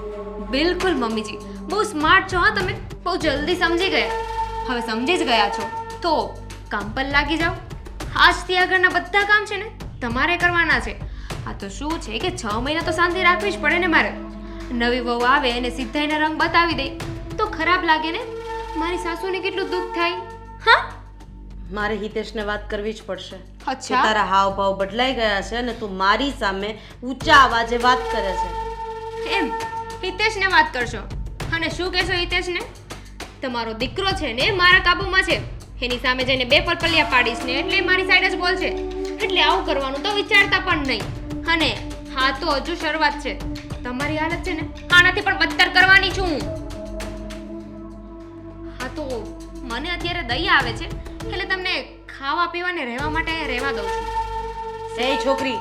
બિલકુલ મમ્મીજી, બહુ સ્માર્ટ છો. હા, તમે બહુ જલ્દી સમજી ગયા. હવે સમજી જ ગયા છો તો કામ પર લાગી જાઓ. આજથી આગળના બધા કામ છે ને તમારે કરવાના છે. આ તો શું છે કે 6 મહિના તો શાંતિ રાખવી જ પડે ને મારે. નવી વહુ આવે અને સીધા એના રંગ બતાવી દે તો ખરાબ લાગે ને. મારી સાસુને કેટલું દુઃખ થાય. હા, મારે હિતેશને વાત કરવી જ પડશે. અચ્છા. તારા હાવભાવ બદલાઈ ગયા છે અને તું મારી સામે ઊંચા અવાજે વાત કરે છે. એમ હિતેશને વાત કરશો અને શું કહેશો હિતેશને? તમારો દીકરો છે ને મારા કાબુમાં છે, એની સામે જઈને 2 પલપલિયા પાડીશ ને એટલે મારી સાઈડ જ બોલશે. એટલે આવું કરવાનું તો વિચારતા પણ નહીં. અને હા, તો હજુ શરૂઆત છે. તમારી હાલત છે ને આનાથી પણ બદતર કરવાની છું હું. હા, તો મને અત્યારે દયા આવે છે એટલે તમને ખાવા પીવાને રહેવા માટે રહેવા દઉં છું. એ છોકરી,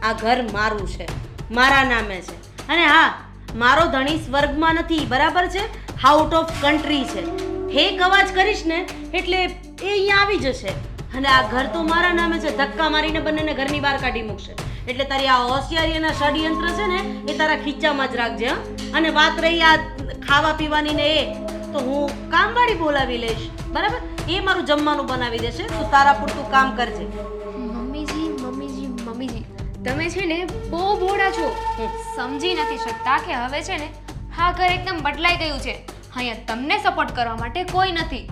આ ઘર મારું છે, મારા નામે છે. અને હા, મારો ધણી સ્વર્ગમાં નથી, બરાબર છે? આઉટ ઓફ કન્ટ્રી છે. હેક અવાજ કરીશ ને એટલે એ અહીંયા આવી જશે. અને આ ઘર તો મારા નામે છે. ધક્કા મારીને બંનેને ઘરની બહાર કાઢી મૂકશે. એટલે તારી આ હોશિયારી અને ષડયંત્ર છે ને એ તારા ખીચામાં જ રાખજે. હા, અને વાત રહી આ ખાવા પીવાની ને એ તો હું કામવાળી બોલાવી લઈશ, બરાબર? એ મારું જમવાનું બનાવી દેશે. તું તારા પૂરતું કામ કરજે. મમ્મીજી, તમે છે ને બહુ ભોળા છો. સમજી નથી શકતા કે હવે છે ને હા ઘર એકદમ બદલાઈ ગયું છે. અહીંયા તમને સપોર્ટ કરવા માટે કોઈ નથી.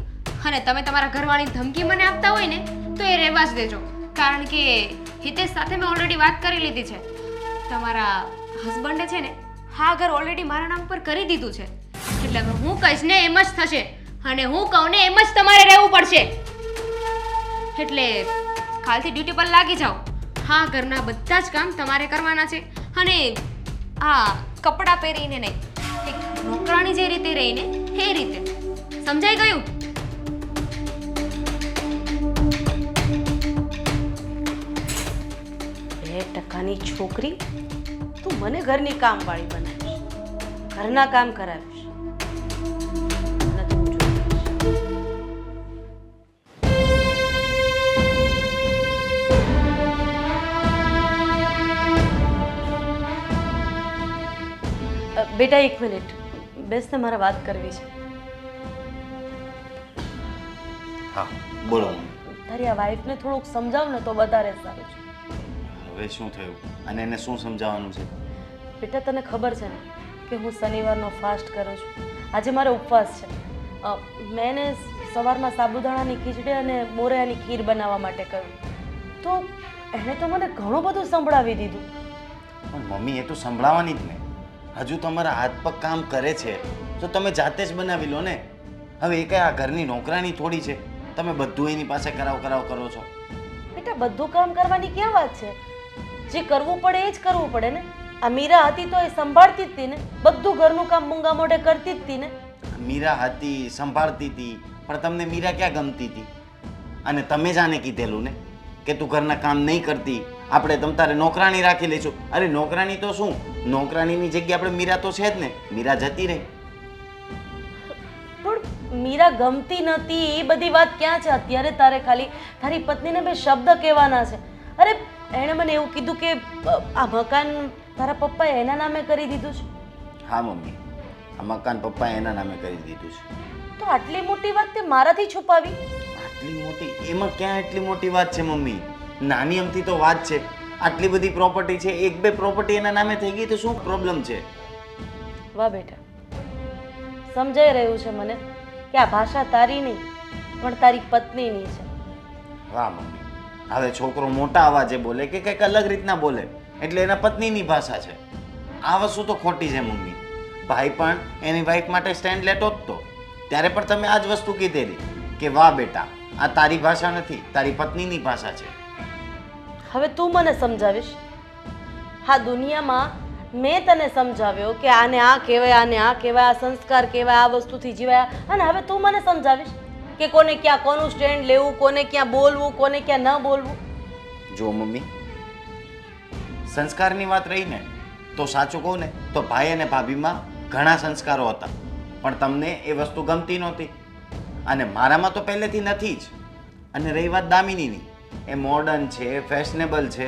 અને તમે તમારા ઘરવાળીની ધમકી મને આપતા હોય ને તો એ રહેવા જ દેજો. કારણ કે હિતેશ સાથે મેં ઓલરેડી વાત કરી લીધી છે. તમારા હસબન્ડે છે ને હા ઘર ઓલરેડી મારા નામ પર કરી દીધું છે. એટલે હવે હું કહીશ ને એમ જ થશે અને હું કહું ને એમ જ તમારે રહેવું પડશે. એટલે કાલથી ડ્યુટી પર લાગી જાઓ. હા, ઘરના બધા જ કામ તમારે કરવાના છે. અને આ કપડાં પહેરીને નહીં, એક નોકરાણી જે રીતે રહીને એ રીતે. સમજાઈ ગયું? 2% છોકરી, તું મને ઘરની કામવાળી બનાવીશ, ઘરના કામ કરાવીશ. અને તું જોઈશ. બેટા 1 મિનિટ બેસને, મારે વાત કરવી છે. હા, બોલો. તારી આ વાઈફને થોડુંક સમજાવ ને તો વધારે સારું છે. હવે શું થયું અને એને શું સમજાવવાનું છે? બેટા તને ખબર છે ને કે હું શનિવારનો ફાસ્ટ કરું છું. આજે મારો ઉપવાસ છે. મેં એને સવારમાં સાબુદાણાની ખીચડી અને મોરૈયાની ખીર બનાવવા માટે કહ્યું તો એણે તો મને ઘણું બધું સંભળાવી દીધું. પણ મમ્મી એ તો સંભળાવવાની જ ને. હજુ તમારા હાથ પગ કામ કરે છે તો તમે જાતે જ બનાવી લો ને. હવે એ કઈ આ ઘરની નોકરાની થોડી છે તમે બધું એની પાસે કરાવ કરો છો. બેટા બધું કામ કરવાની ક્યાં વાત છે? જે કરવું પડે એ જ કરવું પડે ને. આ મીરા હતી તો એ સંભાળતી જ હતી ને, બધું ઘરનું કામ મૂંગા મોઢે કરતી જ હતી ને. મીરા હતી સંભાળતી હતી પણ તમને મીરા ક્યાં ગમતી હતી? અને તમે જ આને કીધેલું ને કે તું ઘરના કામ નહીં કરતી, આપણે તમ તારે નોકરાણી રાખી લઈશું. અરે નોકરાણી તો શું, નોકરાણીની જગ્યાએ આપણે મીરા તો છે જ ને. મીરા જતી રહી. પણ મીરા ગમતી નથી એ બધી વાત ક્યાં છે અત્યારે? તારે ખાલી તારી પત્નીને બે શબ્દ કહેવાના છે. અરે એણે મને એવું કીધું કે આ મકાન તારા પપ્પાએ એના નામે કરી દીધું છે. હા મમ્મી, આ મકાન પપ્પાએ એના નામે કરી દીધું છે. તો આટલી મોટી વાત તે મારાથી છુપાવી? આટલી મોટી, એમાં ક્યાં એટલી મોટી વાત છે મમ્મી? નાની અમથી તો વાત છે. આટલી બધી પ્રોપર્ટી છે, એક બે પ્રોપર્ટી એના નામે થઈ ગઈ તો શું પ્રોબ્લેમ છે? વાહ બેટા, સમજાઈ રહ્યું છે મને કે આ ભાષા તારી નહીં પણ તારી પત્નીની છે. વાહ મમ્મી, હવે છોકરો મોટા અવાજે બોલે કે કંઈક અલગ રીતના બોલે એટલે એના પત્નીની ભાષા છે. આ વસ્તુ તો ખોટી છે મમ્મી. ભાઈ પણ એની વાઈફ માટે સ્ટેન્ડ લેતો જ તો. ત્યારે પણ તમે આ જ વસ્તુ કીધેલી કે વાહ બેટા, આ તારી ભાષા નથી, તારી પત્નીની ભાષા છે. હવે તું મને સમજાવીશ? હા, દુનિયામાં મેં તને સમજાવ્યો કે આને આ કહેવાય, આને આ કહેવાય, આ સંસ્કાર કહેવાય, આ વસ્તુથી જીવાય, અને હવે તું મને સમજાવીશ કે કોને ક્યાં કોનું સ્ટેન્ડ લેવું, કોને ક્યાં બોલવું, કોને ક્યાં ન બોલવું. જો મમ્મી, સંસ્કારની વાત રહી ને તો સાચું કહું ને તો ભાઈ અને ભાભીમાં ઘણા સંસ્કારો હતા પણ તમને એ વસ્તુ ગમતી નહોતી અને મારામાં તો પહેલેથી નથી જ. અને રહી વાત દામિનીની, એ મોડર્ન છે, ફેશનેબલ છે,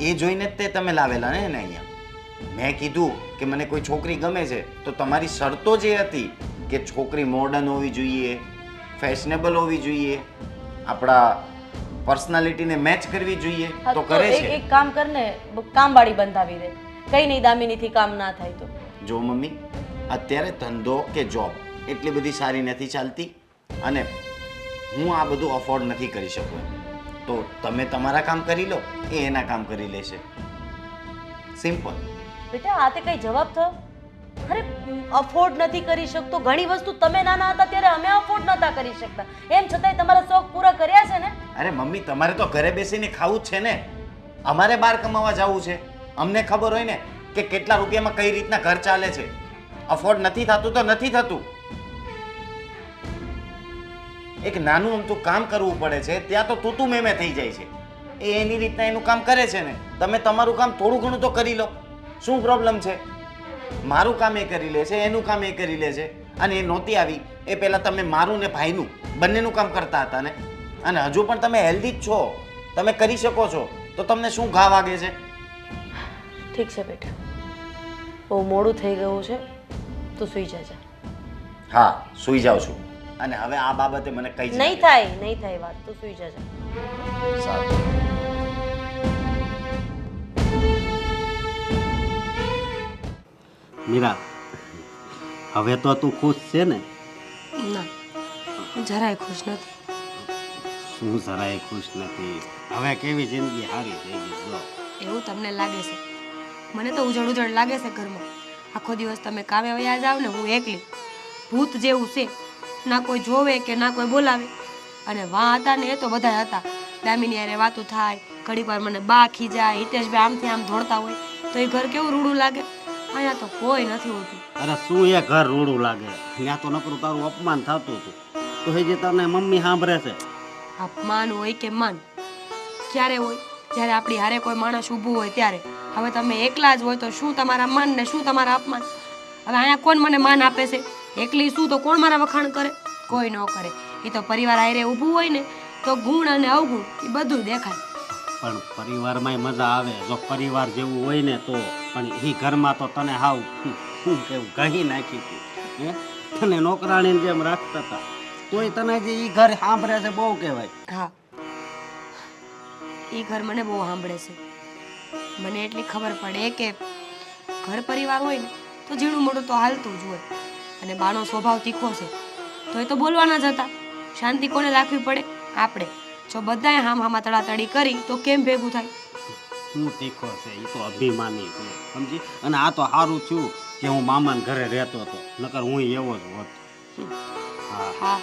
એ જોઈને જ તે તમે લાવેલા ને એને અહીંયા. મેં કીધું કે મને કોઈ છોકરી ગમે છે તો તમારી શરતો જે હતી કે છોકરી મોડર્ન હોવી જોઈએ, ફેશનેબલ હોવી જોઈએ, આપણા પર્સનાલિટીને મેચ કરવી જોઈએ હા, તો તો કરે એક છે. એક કામ કરને, કામવાળી બંધાવી દે. કઈ નહીં, દામિનીથી કામ ના થાય તો. જો મમ્મી, અત્યારે ધંધો કે જોબ એટલી બધી સારી નથી ચાલતી અને હું આ બધું અફોર્ડ નથી કરી શકું એમ. તો તમે તમારા કામ કરી લો, એ એના કામ કરી લેશે. સિમ્પલ. બેટા આ તે કઈ જવાબ થયો? અરે અફોર્ડ નથી કરી શકતો, ઘણી વસ્તુ તમે નાના હતા ત્યારે અમે અફોર્ડ નતા કરી શકતા, એમ છતાંય તમારા શોખ પૂરા કર્યા છે ને. અરે મમ્મી, તમારે તો ઘરે બેસીને ખાવું જ છે ને. અમારે બહાર કમાવા જવું છે. અમને ખબર હોય ને કે કેટલા રૂપિયામાં કઈ રીતના ઘર ચાલે છે. અફોર્ડ નથી થતું તો નથી થતું. એક નાનું અમથું કામ કરવું પડે છે ત્યાં તો તું મેમે થઈ જાય છે. એ એની રીતના એનું કામ કરે છે ને, તમે તમારું કામ થોડું ઘણું તો કરી લો. શું પ્રોબ્લેમ છે? મારું કામ એ કરી લે છે, એનું કામ એ કરી લે છે. અને એ નહોતી આવી એ પહેલાં તમે મારું ને ભાઈનું બંનેનું કામ કરતા હતા ને. અને હજુ પણ તમે હેલ્ધી જ છો, તમે કરી શકો છો, તો તમને શું ઘા વાગે છે? ઠીક છે બેટા, બહુ મોડું થઈ ગયું છે, તું સૂઈ જજે. હા, સૂઈ જાઉં છું. અને હવે આ બાબતે મને કઈ જ નહીં થાય, નહીં થાય વાત, તું સૂઈ જજે. સારું. મીરા, હવે તો તું ખુશ છે ને? ના, હું જરાય ખુશ નથી. શું જરાય ખુશ નથી? હવે કેવી જિંદગી સારી થઈ ગઈ જો. એવું તમને લાગે છે? મને તો ઉજળ ઉજળ લાગે છે ઘરમાં. આખો દિવસ તમે કામે વયા જાવ ને, હું એકલી ભૂત જેવું છે. ના કોઈ જોવે કે ના કોઈ બોલાવે. અને વાં હતા ને એ તો બધા હતા. દામિની હારે વાતું થાય, ઘડીક વાર મને બા ખીજાય, હિતેશભાઈ આમથી આમ દોડતા હોય તો એ ઘર કેવું રૂડું લાગે. અહીંયા તો કોઈ નથી હોતું. અરે શું એ ઘર રૂડું લાગે? ત્યાં તો નકરું તારું અપમાન થતું હતું, તો હજી તને મમ્મી સાંભળે છે. અપમાન હોય કે માન ક્યારે હોય? જ્યારે આપણી હારે કોઈ માણસ ઊભું હોય ત્યારે. હવે તમે એકલા જ હોય તો શું તમારા માન ને શું તમારા અપમાન? હવે અહીંયા કોણ મને માન આપે છે? એકલી શું તો કોણ મારા વખાણ કરે? કોઈ ન કરે. એ તો પરિવાર હારે ઊભું હોય ને તો ગુણ અને અવગુણ એ બધું દેખાય. પણ પરિવારમાં મજા આવે જો પરિવાર જેવું હોય ને તો. પણ એ ઘરમાં તો તને હાવ શું કેવું કહી નાખી હતી. તને નોકરાણીને જેમ રાખતા હતા તોય તને જે એ ઘર સાંભળે છે બહુ કહેવાય. હા, એ ઘર મને બહુ સાંભળે છે. મને એટલી ખબર પડે કે ઘર પરિવાર હોય ને તો ઝીણું મોટું તો હાલતું જ હોય. અને બાનો સ્વભાવ તીખો છે તો એ તો બોલવાના જ હતા. શાંતિ કોને રાખવી પડે? આપણે. જો બધાએ હામાં તડાતડી કરી તો કેમ ભેગું થાય? હું તીખો છે એ તો અભિમાની છે સમજી. અને આ તો સારું થયું કે હું મામાના ઘરે રહેતો હતો, નકર હું એવો જ હોત. હા હા,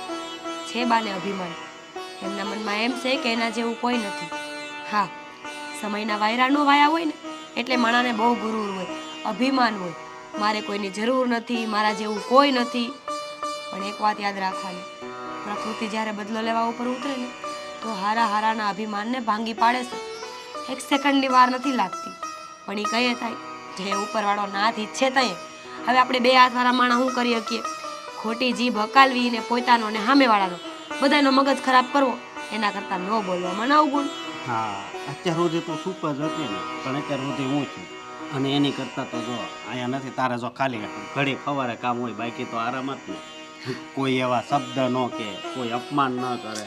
છે બાને અભિમાન. એમના મનમાં એમ છે કે એના જેવું કોઈ નથી. હા, સમયના વાયરા નો વાયા હોય ને એટલે માણાને બહુ ગુરુર હોય, અભિમાન હોય. મારે કોઈની જરૂર નથી, મારા જેવું કોઈ નથી. પણ એક વાત યાદ રાખવાની, પ્રકૃતિ જ્યારે બદલો લેવા ઉપર ઉતરે ને તો હારાના અભિમાનને ભાંગી પાડે છે. એક સેકન્ડની વાર નથી લાગતી. પણ એ કહીએ થાય જે ઉપરવાળો નાથ ઈચ્છે તઈએ. હવે આપણે બે હાથવાળા માણા શું કરી શકીએ? ખોટી જીભ હકાલવી ને પોતાનો ને સામેવાળાનો બધાનો મગજ ખરાબ કરવો એના કરતાં ન બોલવામાં ના અવગુણ. હા, અત્યાર સુધી તો સુપ જ હતી ને, પણ અત્યાર સુધી હું છું. અને એની કરતાં તો જો અહીંયા નથી, તારે જો ખાલી ઘડી ખવારે કામ હોય, બાકી તો આરામ જ ને. કોઈ એવા શબ્દ ન કે, કોઈ અપમાન ન કરે.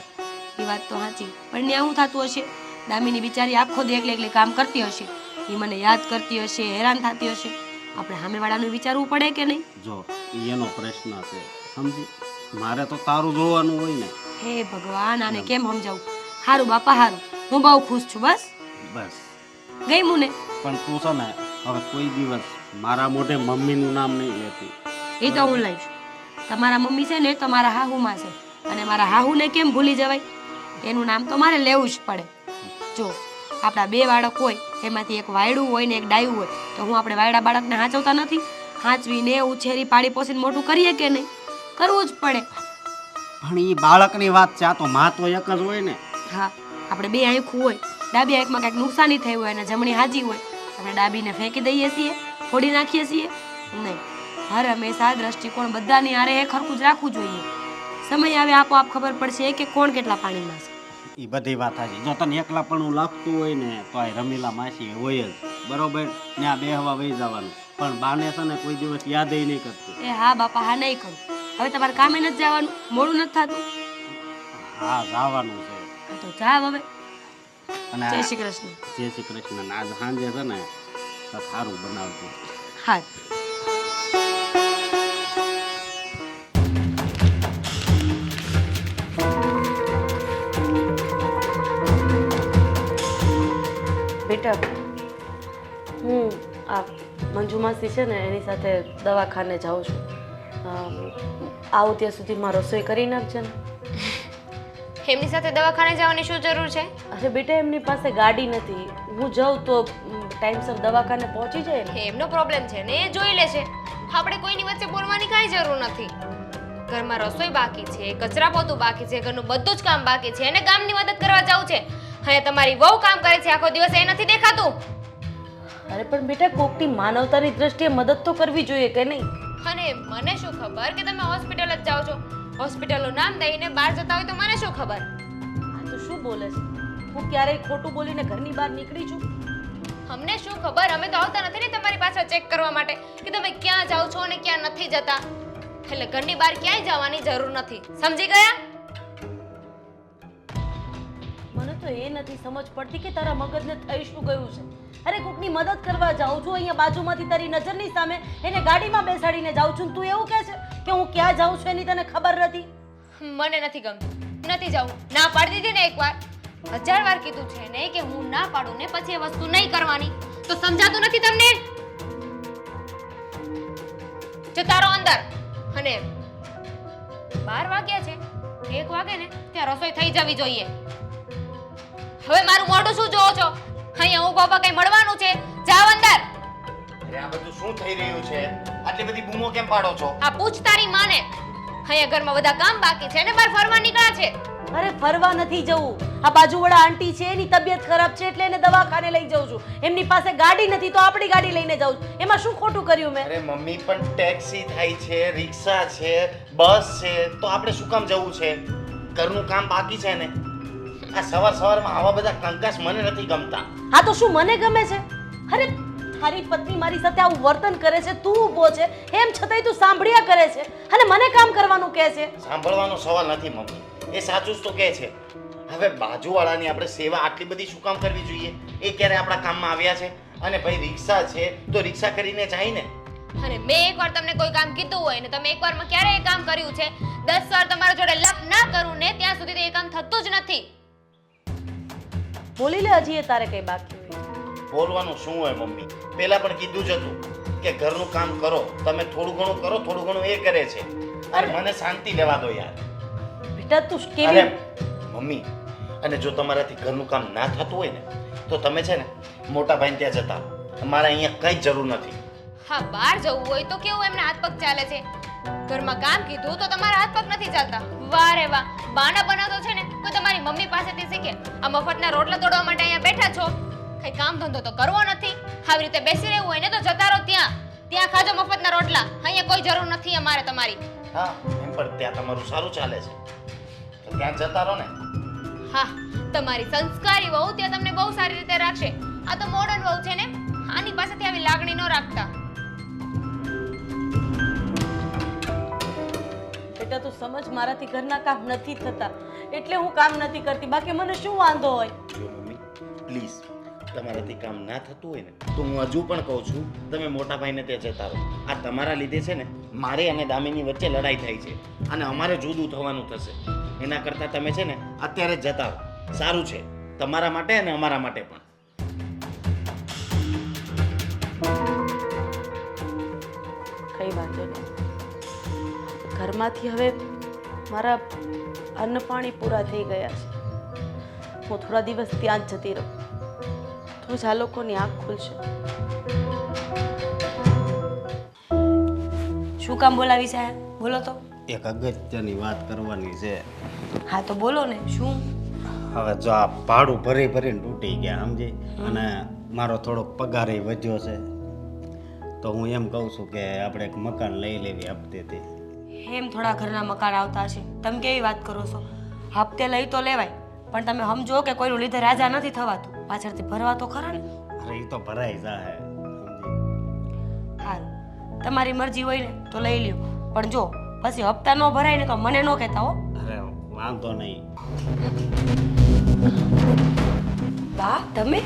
એ વાત તો સાચી. પણ ત્યાં શું થતું હશે? દામિની બિચારી આખો દી એકલી કામ કરતી હશે, એ મને યાદ કરતી હશે, હેરાન થતી હશે. આપણે સામેવાળાનું વિચારવું પડે કે નહીં? જો ઈ એનો પ્રશ્ન છે સમજી. મારે તો તારું જોવાનું હોય ને. હે ભગવાન, આને કેમ સમજાવું? હારું બાપા હારું, હું બહુ ખુશ છું. બસ બસ. ગઈ મુને. પણ તું છે ને હવે કોઈ દિવસ મારા મોઢે મમ્મીનું નામ નહીં લેતી. એ તો હું લઈશ. તમારા મમ્મી છે ને તમારા હાહુમાં છે, અને મારા હાહુને કેમ ભૂલી જવાય? એનું નામ તો મારે લેવું જ પડે. જો આપણા બે બાળક હોય એમાંથી એક વાયડું હોય ને એક ડાયું હોય, તો હું આપણે વાયડા બાળકને હાંચવતા નથી? હાંચવીને ઉછેરી પાડી પોસીને મોટું કરીએ કે નહીં? કરવું જ પડે. પણ એ બાળકની વાત છે, આ તો માં તો એક જ હોય ને. હા, આપણે બે આંખું હોય, ડાબી આંખમાં કંઈક નુકસાની થઈ હોય અને જમણી હાજી હોય, આપણે ડાબીને ફેંકી દઈએ છીએ, ફોડી નાખીએ છીએ? નહીં. હર હંમેશા દ્રષ્ટિકોણ બધાની હારે એક સરખું જ રાખવું જોઈએ. સમય આવે આપોઆપ ખબર પડશે કે કોણ કેટલા પાણીમાં છે. એ બધી વાત સાચી. જો તને એકલાપણું લાગતું હોય ને તો આ રમીલા માસી હોય જ, બરોબર ને આ બેહવા વહી જવાનું. પણ બાને છે ને કોઈ દિવસ યાદ નહીં કરતી. એ હા બાપા, હા નહીં કરું. હવે તમારે કામે નથી જવાનું? મોડું નથી થતું? હા, જવાનું છે. હા તો જાવ હવે. અને જય શ્રી કૃષ્ણ. જય શ્રી કૃષ્ણ. આજ સાંજે છે ને તો સારું બનાવજો. હા. બેટા, હું આ મંજુ માસી છે ને એની સાથે દવાખાને જાઉં છું. આવું ત્યાં સુધીમાં રસોઈ કરી નાખજે ને. એમની સાથે દવાખાને જવાની શું જરૂર છે? અરે બેટા, એમની પાસે ગાડી નથી. હું જાઉં તો ટાઈમસર દવાખાને પહોંચી જાય ને. એમનો પ્રોબ્લેમ છે ને, એ જોઈ લેશે. આપણે કોઈની વચ્ચે બોલવાની કાંઈ જરૂર નથી. ઘરમાં રસોઈ બાકી છે, કચરા પોતું બાકી છે, ઘરનું બધું જ કામ બાકી છે, અને કામની મદદ કરવા જવું છે. અહીંયા તમારી વહુ કામ કરે છે આખો દિવસ, એ નથી દેખાતું? અરે પણ બેટા, કોકની માનવતાની દ્રષ્ટિએ મદદ તો કરવી જોઈએ કે નહીં? અને મને શું ખબર કે તમે હોસ્પિટલ જ જાઓ છો? હોસ્પિટલનું નામ દઈને બહાર જતા હોય તો મને શું ખબર? આ તો શું બોલે છે? હું ક્યારેય ખોટું બોલીને ઘરની બહાર નીકળી છું? અમને શું ખબર? અમે તો આવતા નથી ને તમારી પાસે ચેક કરવા માટે કે તમે ક્યાં જાઓ છો અને ક્યાં નથી જતા. એટલે ઘરની બહાર ક્યાંય જવાની જરૂર નથી. સમજી ગયા? મને તો એ નથી સમજ પડતી કે તારા મગજને થઈ શું ગયું છે. અરે કોકની મદદ કરવા જાઉં છું, અહીંયા બાજુમાંથી તારી નજરની સામે એને ગાડીમાં બેસાડીને જાઉં છું, તું એવું કહે છે કે હું ક્યાં જાઉં છું એની તને ખબર નથી? મને નથી ગમતું, નથી જવું. ના પાડી દીધી ને એકવાર, 1000 વાર કીધું છે ને કે હું ના પાડું ને પછી એ વસ્તુ નહીં કરવાની. તો સમજાતું નથી તમને? જતારો અંદર. અને 12 વાગ્યા છે, 1 વાગે ને ત્યાં રસોઈ થઈ જવી જોઈએ. હવે મારું મોઢું શું જોવો છો? અહીંયા હું બાપા કઈ મળવાનું છે? જાવ અંદર. અરે આ બધું શું થઈ રહ્યું છે? આટલી બધી બૂમો કેમ પાડો છો? આ પૂછ તારી માને. અહીંયા ઘરમાં બધા કામ બાકી છે ને બહાર ફરવા નીકળ્યા છે. અરે ફરવા નથી જવું. આ બાજુવાળા આંટી છે, એની તબિયત ખરાબ છે એટલે એને દવાખાને લઈ જાઉં છું. એમની પાસે ગાડી નથી તો આપણી ગાડી લઈને જાઉં છું. એમાં શું ખોટું કર્યું મેં? અરે મમ્મી, પણ ટેક્સી થાય છે, રિક્ષા છે, બસ છે, તો આપણે શું કામ જવું છે? ઘરનું કામ બાકી છે ને. આ સવારમાં આવા બધા કંકાસ મને નથી ગમતા. હા તો શું મને ગમે છે? અરે તારી પત્ની મારી સાથે આવું વર્તન કરે છે, તું ઊભો છે, એમ છતાંય તું સાંભળ્યા કરે છે અને મને કામ કરવાનું કહે છે. સાંભળવાનો સવાલ નથી મમ્મી, એ સાચું જ તો કહે છે. હવે બાજુવાળાની આપણે સેવા આટલી બધી શું કામ કરવી જોઈએ? એ ક્યારે આપણા કામમાં આવ્યા છે? અને ભાઈ રિક્ષા છે તો રિક્ષા કરીને જાય ને. અને મેં એકવાર તમને કોઈ કામ કીધું હોય ને તમે એકવારમાં ક્યારે એ કામ કર્યું છે? 10 વાર તમારા જોડે લપ ના કરું ને ત્યાં સુધી તો એ કામ થતું જ નથી. બોલી લે હજી એ તારે કંઈ બાકી હોય. બોલવાનું શું હોય મમ્મી? પહેલા પણ કીધું જ હતું કે ઘરનું કામ કરો, તમે થોડું ઘણું કરો, થોડું ઘણું એ કરે છે. અરે મને શાંતિ લેવા દો યાર. બેટા તું અરે કેવી મમ્મી, અને જો તમારાથી ઘરનું કામ ના થતું હોય ને તો તમે છે ને મોટા ભાઈને ત્યાં જતા રહો. મારે અહીંયા કંઈ જ જરૂર નથી. હા, બહાર જવું હોય તો કેવું એમના હાથ પગ ચાલે છે? ઘરમાં કામ કીધું તો તમારા હાથ પગ નથી ચાલતા. વાહ રે વાહ, બાના બનાવતો છે ને કોઈ તમારી મમ્મી પાસેથી શીખે. આ મફતના રોટલા તોડવા માટે અહીંયા બેઠા છો, કઈ કામ ધંધો તો કરવો નથી. આવી રીતે બેસી રહેવું હોય ને તો જતા રહો ત્યાં ખાજો મફતના રોટલા. અહીંયા કોઈ જરૂર નથી અમારે તમારી. હા, એમ પણ ત્યાં તમારું સારું ચાલે છે તો ત્યાં જતા રહો ને. હા, તમારી સંસ્કારી વહુ ત્યાં તમને બહુ સારી રીતે રાખશે. આ તો મોડર્ન વહુ છે ને, આની પાસેથી આવી લાગણી ન રાખતા. બેટા તું સમજ, મારાથી ઘરના કામ નથી થતા એટલે હું કામ નથી કરતી, બાકી મને શું વાંધો હોય. જો મમ્મી પ્લીઝ, તમારાથી કામ ના થતું હોય ને તો હું હજુ પણ કહું છું તમે મોટા ભાઈને ત્યાં જતા રહો. આ તમારા લીધે છે ને મારે અને દામિની વચ્ચે લડાઈ થાય છે અને અમારે જુદું થવાનું થશે. એના કરતાં તમે છે ને અત્યારે જ જતા રહો, સારું છે તમારા માટે અને અમારા માટે પણ. કઈ વાંધો નહીં, ઘરમાંથી હવે મારા અન્ન પાણી પૂરા થઈ ગયા છે. હું થોડા દિવસ ત્યાં જ જતી રહું તો જ આ લોકોની આંખ ખુલશે. શું કામ બોલાવી સાહેબ? બોલો તો. એક અગત્યની વાત કરવાની છે. હા તો બોલો ને. શું? હવે જો આ ભાડું ભરી ભરીને તૂટી ગયા સમજી, અને મારો થોડોક પગાર વધ્યો છે તો હું એમ કહું છું કે આપણે એક મકાન લઈ લેવી હપ્તેથી. એમ થોડા ઘરના મકાન આવતા છે, તમે કેવી વાત કરો છો? હપ્તે લઈ તો લેવાય, પણ તમે સમજો કે કોઈનું લીધે રાજા નથી થવાતું, પાછળથી ભરવા તો ખરા ને. અરે એ તો ભરાઈ જાય સમજી. સારું, તમારી મરજી હોય ને તો લઈ લ્યો, પણ જો પછી હપ્તા ન ભરાય ને તો મને ન કહેતા હો. અરે વાંધો નહીં. બા તમે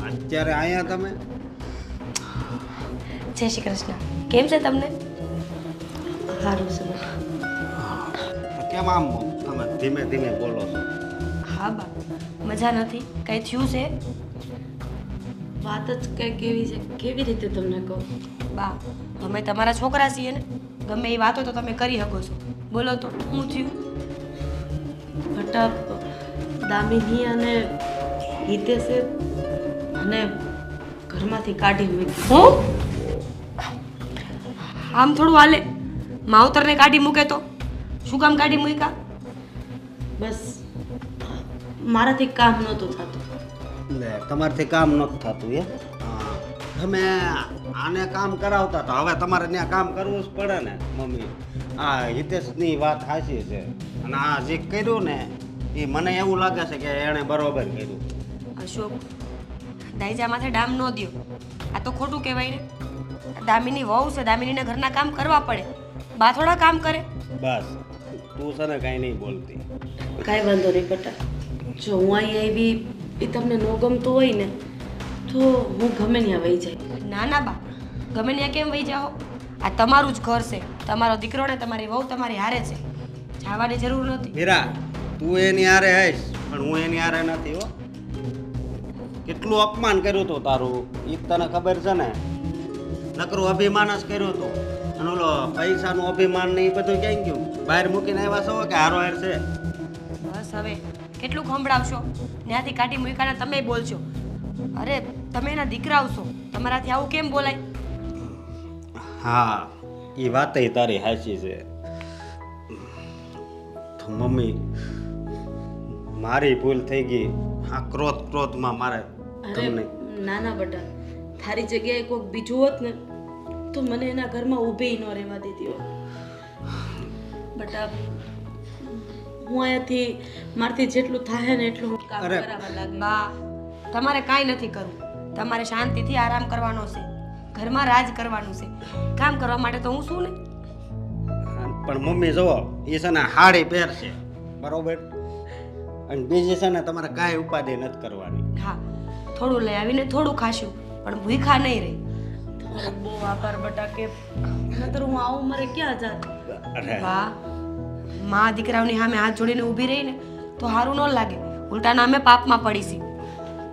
અત્યારે અહીંયા તમે જય શ્રી કૃષ્ણ. કેમ છે તમને? સારું છે. કેમ આમ તમે ધીમે ધીમે બોલો છો? હા બા, મજા નથી. કંઈ થયું છે? વાત જ કંઈક એવી છે, કેવી રીતે તમને કહું. બા અમે તમારા છોકરા છીએ ને, ગમે એ વાતો તો તમે કરી શકો છો. બોલો તો શું થયું? બટા દામિની અને હિતેશે અને ઘરમાંથી કાઢી મૂકી. હું આમ થોડું હાલે? માવતરને કાઢી મૂકે તો શું કામ કાઢી મૂક્યા? બસ મારાથી કામ નહોતું થતું. લે તમારથી કામ નથી થતું એ? તમે આને કામ કરાવતા તો હવે તમારે ત્યાં કામ કરવું જ પડે ને મમ્મી. આ હિતેશની વાત સાચી છે, અને આ જે કર્યું ને એ મને એવું લાગે છે કે એણે બરોબર કર્યું. અશોક, દાઈજા માથે ડામ ન દ્યો. આ તો ખોટું કહેવાય ને. દામિની વહુ છે, દામિનીને ઘરના કામ કરવા પડે. બા થોડા કામ કરે? બસ તું છે ને કાંઈ નહીં બોલતી. કાંઈ વાંધો નહીં બેટા, જો હું અહીં આવી એ તમને ન ગમતું હોય ને તો હું ગમે ત્યાં વહી જાય. ના ના બા, ગમે ત્યાં કેમ વહી જાઓ? આ તમારું જ ઘર છે, તમારો દીકરો ને તમારી વહુ તમારી હારે છે, જવાની જરૂર નથી. મીરા, તું એની હારે હઈશ પણ હું એની હારે નથી હો. કેટલું અપમાન કર્યું હતું તારું એ તને ખબર છે ને? નકરું અભિમાન જ કર્યું હતું, અને ઓલો પૈસાનું અભિમાન ને એ બધું ક્યાં ગયું? બહાર મૂકીને આવ્યા છો કે હારો હાર છે? બસ હવે કેટલું સંભળાવશો? ત્યાંથી કાઢી મૂક્યાને તમે બોલશો. અરે તમે એના દીકરા છો, તમારાથી આવું કેમ બોલાય? હા એ વાત તારી સાચી છે. તો મમ્મી મારી ભૂલ થઈ ગઈ. આ ક્રોધમાં મારે અરે તમને નાના બેટા, તારી જગ્યાએ કોઈક બીજું હોત ને તો મને એના ઘરમાં ઊભી ન રહેવા દીધી હોત. બેટા હું અહીંયાથી મારથી જેટલું થાય ને એટલું હું કામ અરે. કરાવવા લાગી. બા તમારે કાંઈ નથી કરવું, તમારે શાંતિથી આરામ કરવાનો છે, ઘરમાં રાજ કરવાનું છે. કામ કરવા માટે તો હું શું ને. પણ મમ્મી જુઓ, એ છે ને હાડી પહેરશે બરોબર, અને બીજી છે ને તમારે કાંઈ ઉપાધિ નથી કરવાની. હા, થોડું લઈ આવીને થોડું ખાશું, પણ ભૂખા નહીં રહી. તમારો બહુ આભાર બેટા, કે નતર હું આવું મારે ક્યાં જાત. અરે બા, મા દીકરાઓની સામે હાથ જોડીને ઊભી રહીને તો સારું ન લાગે. ઉલટાના અમે પાપમાં પડીશી.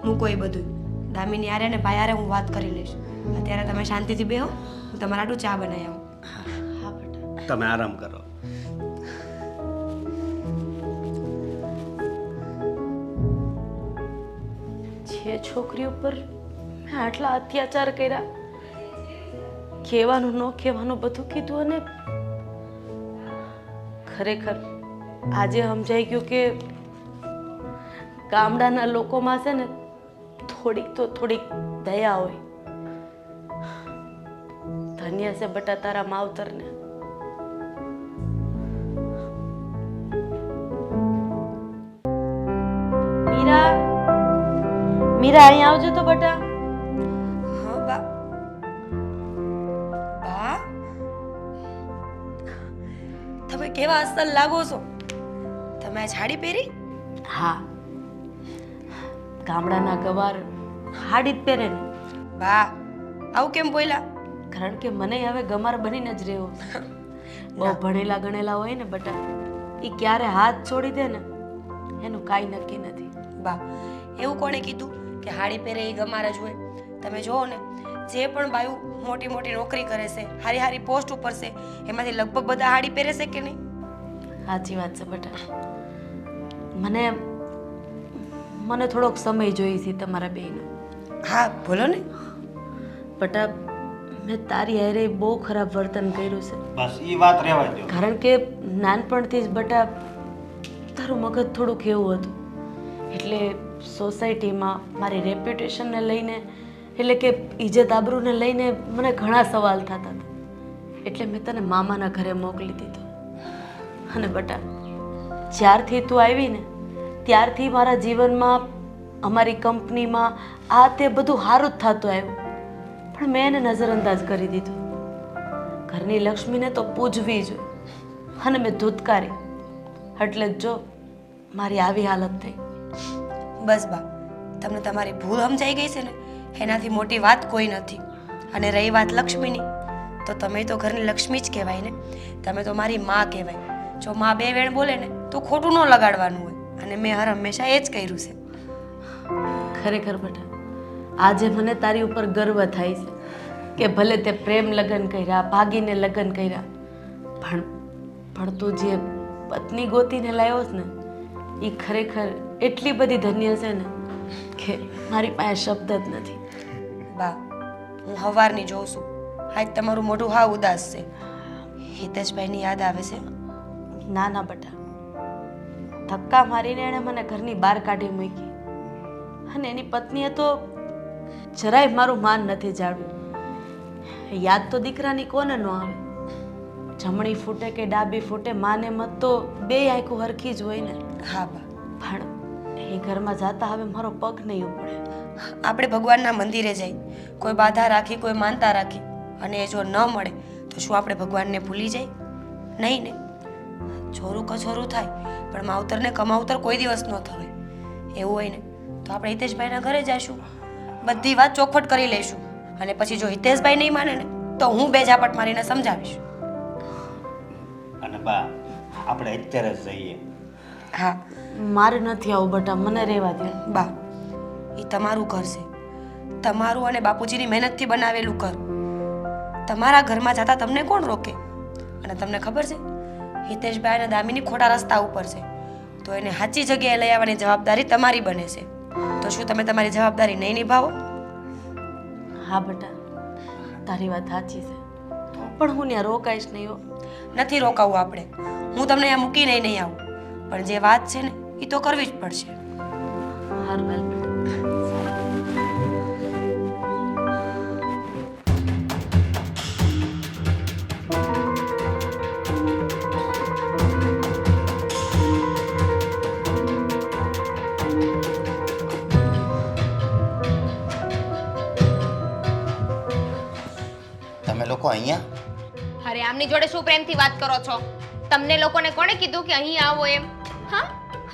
મૂકો એ બધું. દામિની હારે ને ભાઈ હારે હું વાત કરી લઈશ. અત્યારે તમે શાંતિથી બેહો, હું તમારા હાટુ ચા બનાવી આવું. હા બેટા. તમે આરામ કરો. જે છોકરી ઉપર મેં આટલા અત્યાચાર કર્યા, કહેવાનું ન કહેવાનું બધું કીધું, અને ખરેખર આજે સમજાઈ ગયું કે ગામડાના લોકોમાં છે ને થોડીક દયા હોય. ધન્ય છે બટા તારા માવતરને. મીરા, મીરા અહીંયા આવજો તો બટા. હા બા. બા, તમે કેવા અસલ લાગો છો. તમે આ સાડી પહેરી? હા, ગામડાના ગવાર હાડી જ પહેરે ને. બા, આવું કેમ બોલ્યા? કારણ કે મને હવે ગમાર બનીને જ રહેવું છે. બહુ ભણેલા ગણેલા હોય ને બટા, એ ક્યારે હાથ છોડી દે ને એનું કાંઈ નક્કી નથી. બા, એવું કોણે કીધું કે હાડી પહેરે એ ગમાર જ હોય? તમે જુઓ ને, જે પણ બાયું મોટી મોટી નોકરી કરે છે, હારી હારી પોસ્ટ ઉપર છે, એમાંથી લગભગ બધા હાડી પહેરે છે કે નહીં? સાચી વાત છે બટા. મને થોડોક સમય જોઈએ છે તમારા બેયનો. હા બોલો ને. બટા, મેં તારી હારે બહુ ખરાબ વર્તન કર્યું છે. બસ એ વાત રહેવા દો. કારણ કે નાનપણથી જ બટા તારું મગજ થોડુંક એવું હતું, એટલે સોસાયટીમાં મારી રેપ્યુટેશનને લઈને, એટલે કે ઇજ્જત આબરૂને લઈને મને ઘણા સવાલ થતા હતા. એટલે મેં તને મામાના ઘરે મોકલી દીધો. અને બટા, જ્યારથી તું આવી ને ત્યારથી મારા જીવનમાં, અમારી કંપનીમાં આ તે બધું સારું જ થતું આવ્યું, પણ મેં એને નજરઅંદાજ કરી દીધું. ઘરની લક્ષ્મીને તો પૂજવી જોઈએ, અને મેં ધૂતકારી, એટલે જ જો મારી આવી હાલત થઈ. બસ બા, તમને તમારી ભૂલ સમજાઈ ગઈ છે ને, એનાથી મોટી વાત કોઈ નથી. અને રહી વાત લક્ષ્મીની, તો તમે તો ઘરની લક્ષ્મી જ કહેવાય ને. તમે તો મારી માં કહેવાય. જો માં બે વેણ બોલે ને તો ખોટું ન લગાડવાનું હોય, અને મેં હંમેશા એ જ કર્યું છે. ખરેખર બેટા, આજે મને તારી ઉપર ગર્વ થાય છે કે ભલે તે પ્રેમ લગ્ન કર્યા, ભાગીને લગ્ન કર્યા, પણ તું જે પત્ની ગોતીને લાવ્યો છે ને, એ ખરેખર એટલી બધી ધન્ય છે ને કે મારી પાસે શબ્દ જ નથી. બા, હું હવારની જોઉં છું, આજ તમારું મોઢું હા ઉદાસ છે. હિતેશભાઈની યાદ આવે છે? ના ના બેટા, ધક્કા મારીને એણે મને ઘરની બહાર કાઢી મૂકી, અને એની પત્નીએ તો જરાય મારું માન નથી જાળવ્યું. યાદ તો દીકરાની કોને ન આવે? જમણી ફૂટે કે ડાબી ફૂટે, માને મત તો બે આંખો હરખી જ હોય ને. હા બા. પણ એ ઘરમાં જાતા હવે મારો પગ નહીં ઉપડે. આપણે ભગવાનના મંદિરે જઈ, કોઈ બાધા રાખી, કોઈ માનતા રાખી, અને એ જો ન મળે તો શું આપણે ભગવાનને ભૂલી જાય? નહીં ને. છોરું કછોરું થાય, પણ માવતરને કમાવતર કોઈ દિવસ ન થવાય. એવું હોય ને તો આપણે હિતેશભાઈના ઘરે જઈશું, બધી વાત ચોખવટ કરી લઈશું, અને પછી જો હિતેશભાઈ નહીં માને ને તો હું બે ઝાપટ મારીને સમજાવીશ. અને બા, આપણે અત્યારે જ જઈએ. હા. મારે નથી આવું બેટા, મને રહેવા દે. બા, એ તમારું ઘર છે, તમારું અને બાપુજીની મહેનતથી બનાવેલું ઘર. તમારા ઘરમાં જતા તમને કોણ રોકે? અને તમને ખબર છે, હિતેશભાઈ અને દામિની ખોટા રસ્તા ઉપર છે, તો એને સાચી જગ્યાએ લઈ આવવાની જવાબદારી તમારી બને છે. તો શું તમે તમારી જવાબદારી નહીં નિભાવો? હા બેટા, તારી વાત સાચી છે, પણ હું ત્યાં રોકાઈશ નહીં હો. નથી રોકાવું આપણે. હું તમને અહીંયા મૂકીને નહીં આવું, પણ જે વાત છે ને એ તો કરવી જ પડશે. હારું હાલ બેટા. તમે લોકો અહીંયા? અરે આમની જોડે શું પ્રેમથી વાત કરો છો? તમને લોકોને કોણે કીધું કે અહીં આવો એમ? હા,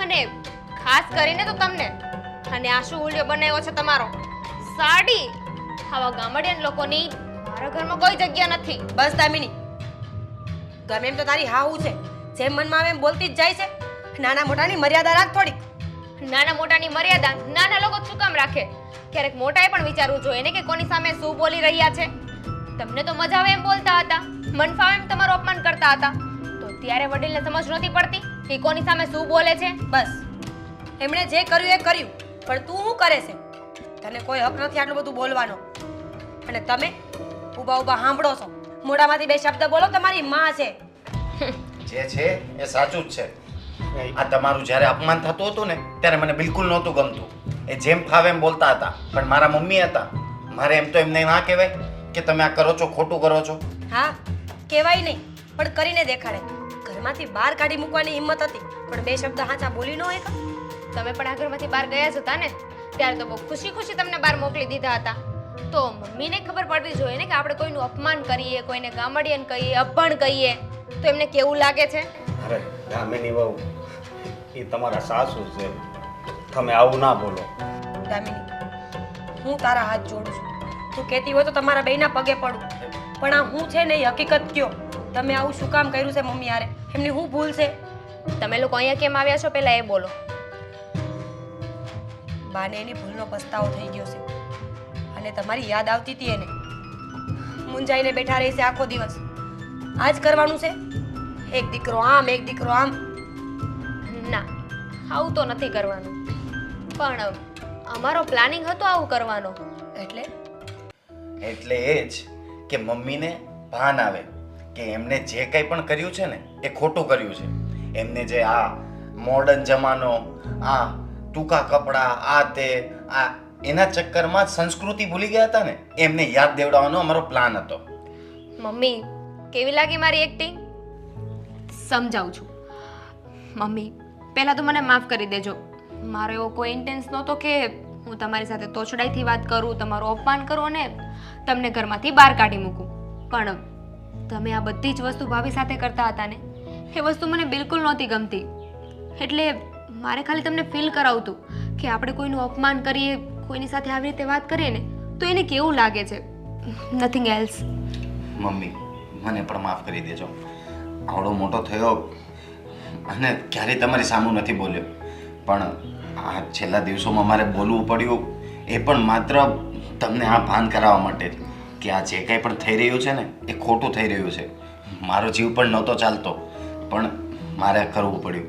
અને ખાસ કરીને તો તમને. અને આ શું ઉલ્યો બનાવ્યો છે તમારો? સાડી! આવા ગામડિયન લોકોની મારા ઘરમાં કોઈ જગ્યા નથી. બસ દામિની, ગમે એમ તો તારી હાવું છે, જેમ મનમાં આવે એમ બોલતી જ જાય છે. નાના મોટાની મર્યાદા રાખ થોડીક. નાના મોટાની મર્યાદા નાના લોકો શું કામ રાખે? ક્યારેક મોટાએ પણ વિચારવું જોઈએ ને કે કોની સામે શું બોલી રહ્યા છે. તમને તો મજા આવે એમ બોલતા હતા, મન ફાવે એમ તમારું અપમાન કરતા હતા, તો ત્યારે વડીલને સમજ નહોતી પડતી કે કોની સામે શું બોલે છે? બસ એમણે જે કર્યું એ કર્યું, પણ તું શું કરે છે? તને કોઈ હક નથી આટલું બધું બોલવાનો. અને તમે ઊભા ઊભા સાંભળો છો, મોઢામાંથી બે શબ્દ બોલો. તમારી માં છે. જે છે એ સાચું જ છે. આ તમારું જ્યારે અપમાન થતું હતું ને ત્યારે મને બિલકુલ નહોતું ગમતું. એ જેમ ફાવે એમ બોલતા હતા, પણ મારા મમ્મી હતા. મારે એમ તો એમને ના કહેવાય કે તમે આ કરો છો, ખોટું કરો છો. હા, કહેવાય નહીં, પણ કરીને દેખાડે. ઘરમાંથી બહાર કાઢી મૂકવાની હિંમત હતી, પણ બે શબ્દ હાચા બોલી ન હોય. તમે પણ આ ઘરમાંથી બહાર ગયા જ હતા ને, ત્યારે તો બહુ ખુશી ખુશી તમને બહાર મોકલી દીધા હતા. તો મમ્મીને ખબર પડવી જોઈએ ને કે આપણે કોઈનું અપમાન કરીએ, કોઈને ગામડિયન કહીએ, અભણ કહીએ તો એમને કેવું લાગે છે. અરે દામિની વહુ, એ તમારા સાસુ છે, તમે આવું ના બોલો. દામિની, હું તારા હાથ જોડું છું. તું કહેતી હોય તો તમારા બેયના પગે પડું, પણ આ હું છે ને એ હકીકત કયો. તમે આવું શું કામ કર્યું છે મમ્મી યારે? એમની હું ભૂલ છે? તમે લોકો અહીંયા કેમ આવ્યા છો પહેલા એ બોલો. બાને એની ભૂલનો પસ્તાવો થઈ ગયો છે, અને તમારી યાદ આવતી હતી એને. મૂંઝાઈને બેઠા રહી છે આખો દિવસ. આ જ કરવાનું છે? એક દીકરો આમ, એક દીકરો આમ. ના, આવું તો નથી કરવાનું, પણ અમારો પ્લાનિંગ હતો આવું કરવાનો. એટલે એટલે એ જ કે મમ્મીને ભાન આવે કે એમને જે કંઈ પણ કર્યું છે ને એ ખોટું કર્યું છે. એમને જે આ મોડર્ન જમાનો, આ ટૂંકા કપડાં, આ તે, આ એના ચક્કરમાં સંસ્કૃતિ ભૂલી ગયા હતા ને, એમને યાદ દેવડાવવાનો અમારો પ્લાન હતો. મમ્મી, કેવી લાગી મારી એક્ટિંગ? સમજાવું છું. મમ્મી, પહેલાં તો મને માફ કરી દેજો. મારો એવો કોઈ ઇન્ટેન્સ નહોતો કે હું તમારી સાથે તોછડાઈથી વાત કરું, તમારું અપમાન કરું અને તમને ઘરમાંથી બહાર કાઢી મૂકું. પણ તમે આ બધી જ વસ્તુ ભાભી સાથે કરતા હતા ને, એ વસ્તુ મને બિલકુલ નહોતી ગમતી. એટલે મારે ખાલી તમને ફીલ કરાવતું કે આપણે કોઈનું અપમાન કરીએ, કોઈની સાથે આવી રીતે વાત કરીએ ને તો એને કેવું લાગે છે. Nothing else. મમ્મી, મને પણ માફ કરી દેજો. આવડો મોટો થયો અને ક્યારેય તમારી સામું નથી બોલ્યો, પણ આ છેલ્લા દિવસોમાં મારે બોલવું પડ્યું એ પણ માત્ર તમને આ ભાન કરાવવા માટે જ કે આ જે કંઈ પણ થઈ રહ્યું છે ને એ ખોટું થઈ રહ્યું છે. મારો જીવ પણ નહોતો ચાલતો, પણ મારે કરવું પડ્યું.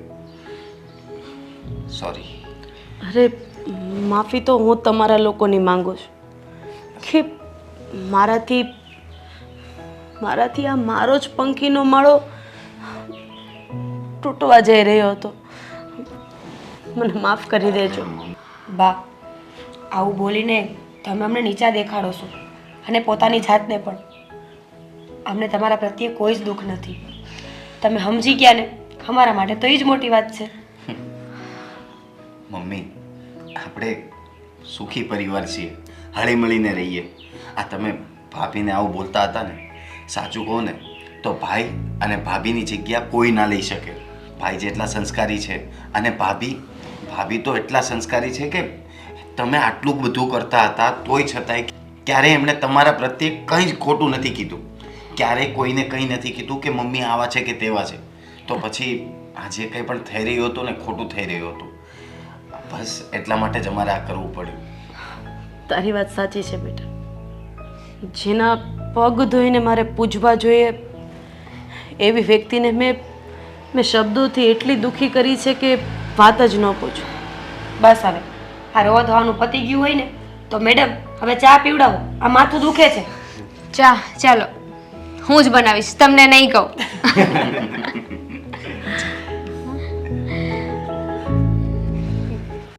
સોરી. અરે માફી તો હું તમારા લોકોની માંગુ છું કે મારાથી આ મારો જ પંખીનો માળો તૂટવા જઈ રહ્યો હતો. મને માફ કરી દેજો. બા, આવું બોલીને તમે અમને નીચા દેખાડો છો, અને પોતાની જાતને પણ. અમને તમારા પ્રત્યે કોઈ જ દુઃખ નથી. તમે સમજી ગયા ને, અમારા માટે તો એ જ મોટી વાત છે. મમ્મી, આપણે સુખી પરિવાર છીએ, હળીમળીને રહીએ. આ તમે ભાભીને આવું બોલતા હતા ને, સાચું કહો ને તો ભાઈ અને ભાભીની જગ્યા કોઈ ના લઈ શકે. ભાઈ જેટલા સંસ્કારી છે અને ભાભી તો એટલા સંસ્કારી છે કે તમે આટલું બધું કરતા હતા તોય છતાંય ક્યારેય એમણે તમારા પ્રત્યે કંઈ જ ખોટું નથી કીધું. ક્યારેય કોઈને કંઈ નથી કીધું કે મમ્મી આવા છે કે તેવા છે. તો પછી આ જે કંઈ પણ થઈ રહ્યું હતું ને ખોટું થઈ રહ્યું હતું. બસ એટલા માટે જ અમારે આ કરવું પડ્યું. તારી વાત સાચી છે બેટા. જેના પગ ધોઈને મારે પૂજવા જોઈએ એવી વ્યક્તિને મેં શબ્દોથી એટલી દુઃખી કરી છે કે વાત જ ન પૂછો. બસ હવે આ રોવા ધોવાનું પતી ગયું હોય ને તો મેડમ હવે ચા પીવડાવો. આ માથું દુખે છે. ચા ચાલો, હું જ બનાવીશ, તમને નહીં કહું.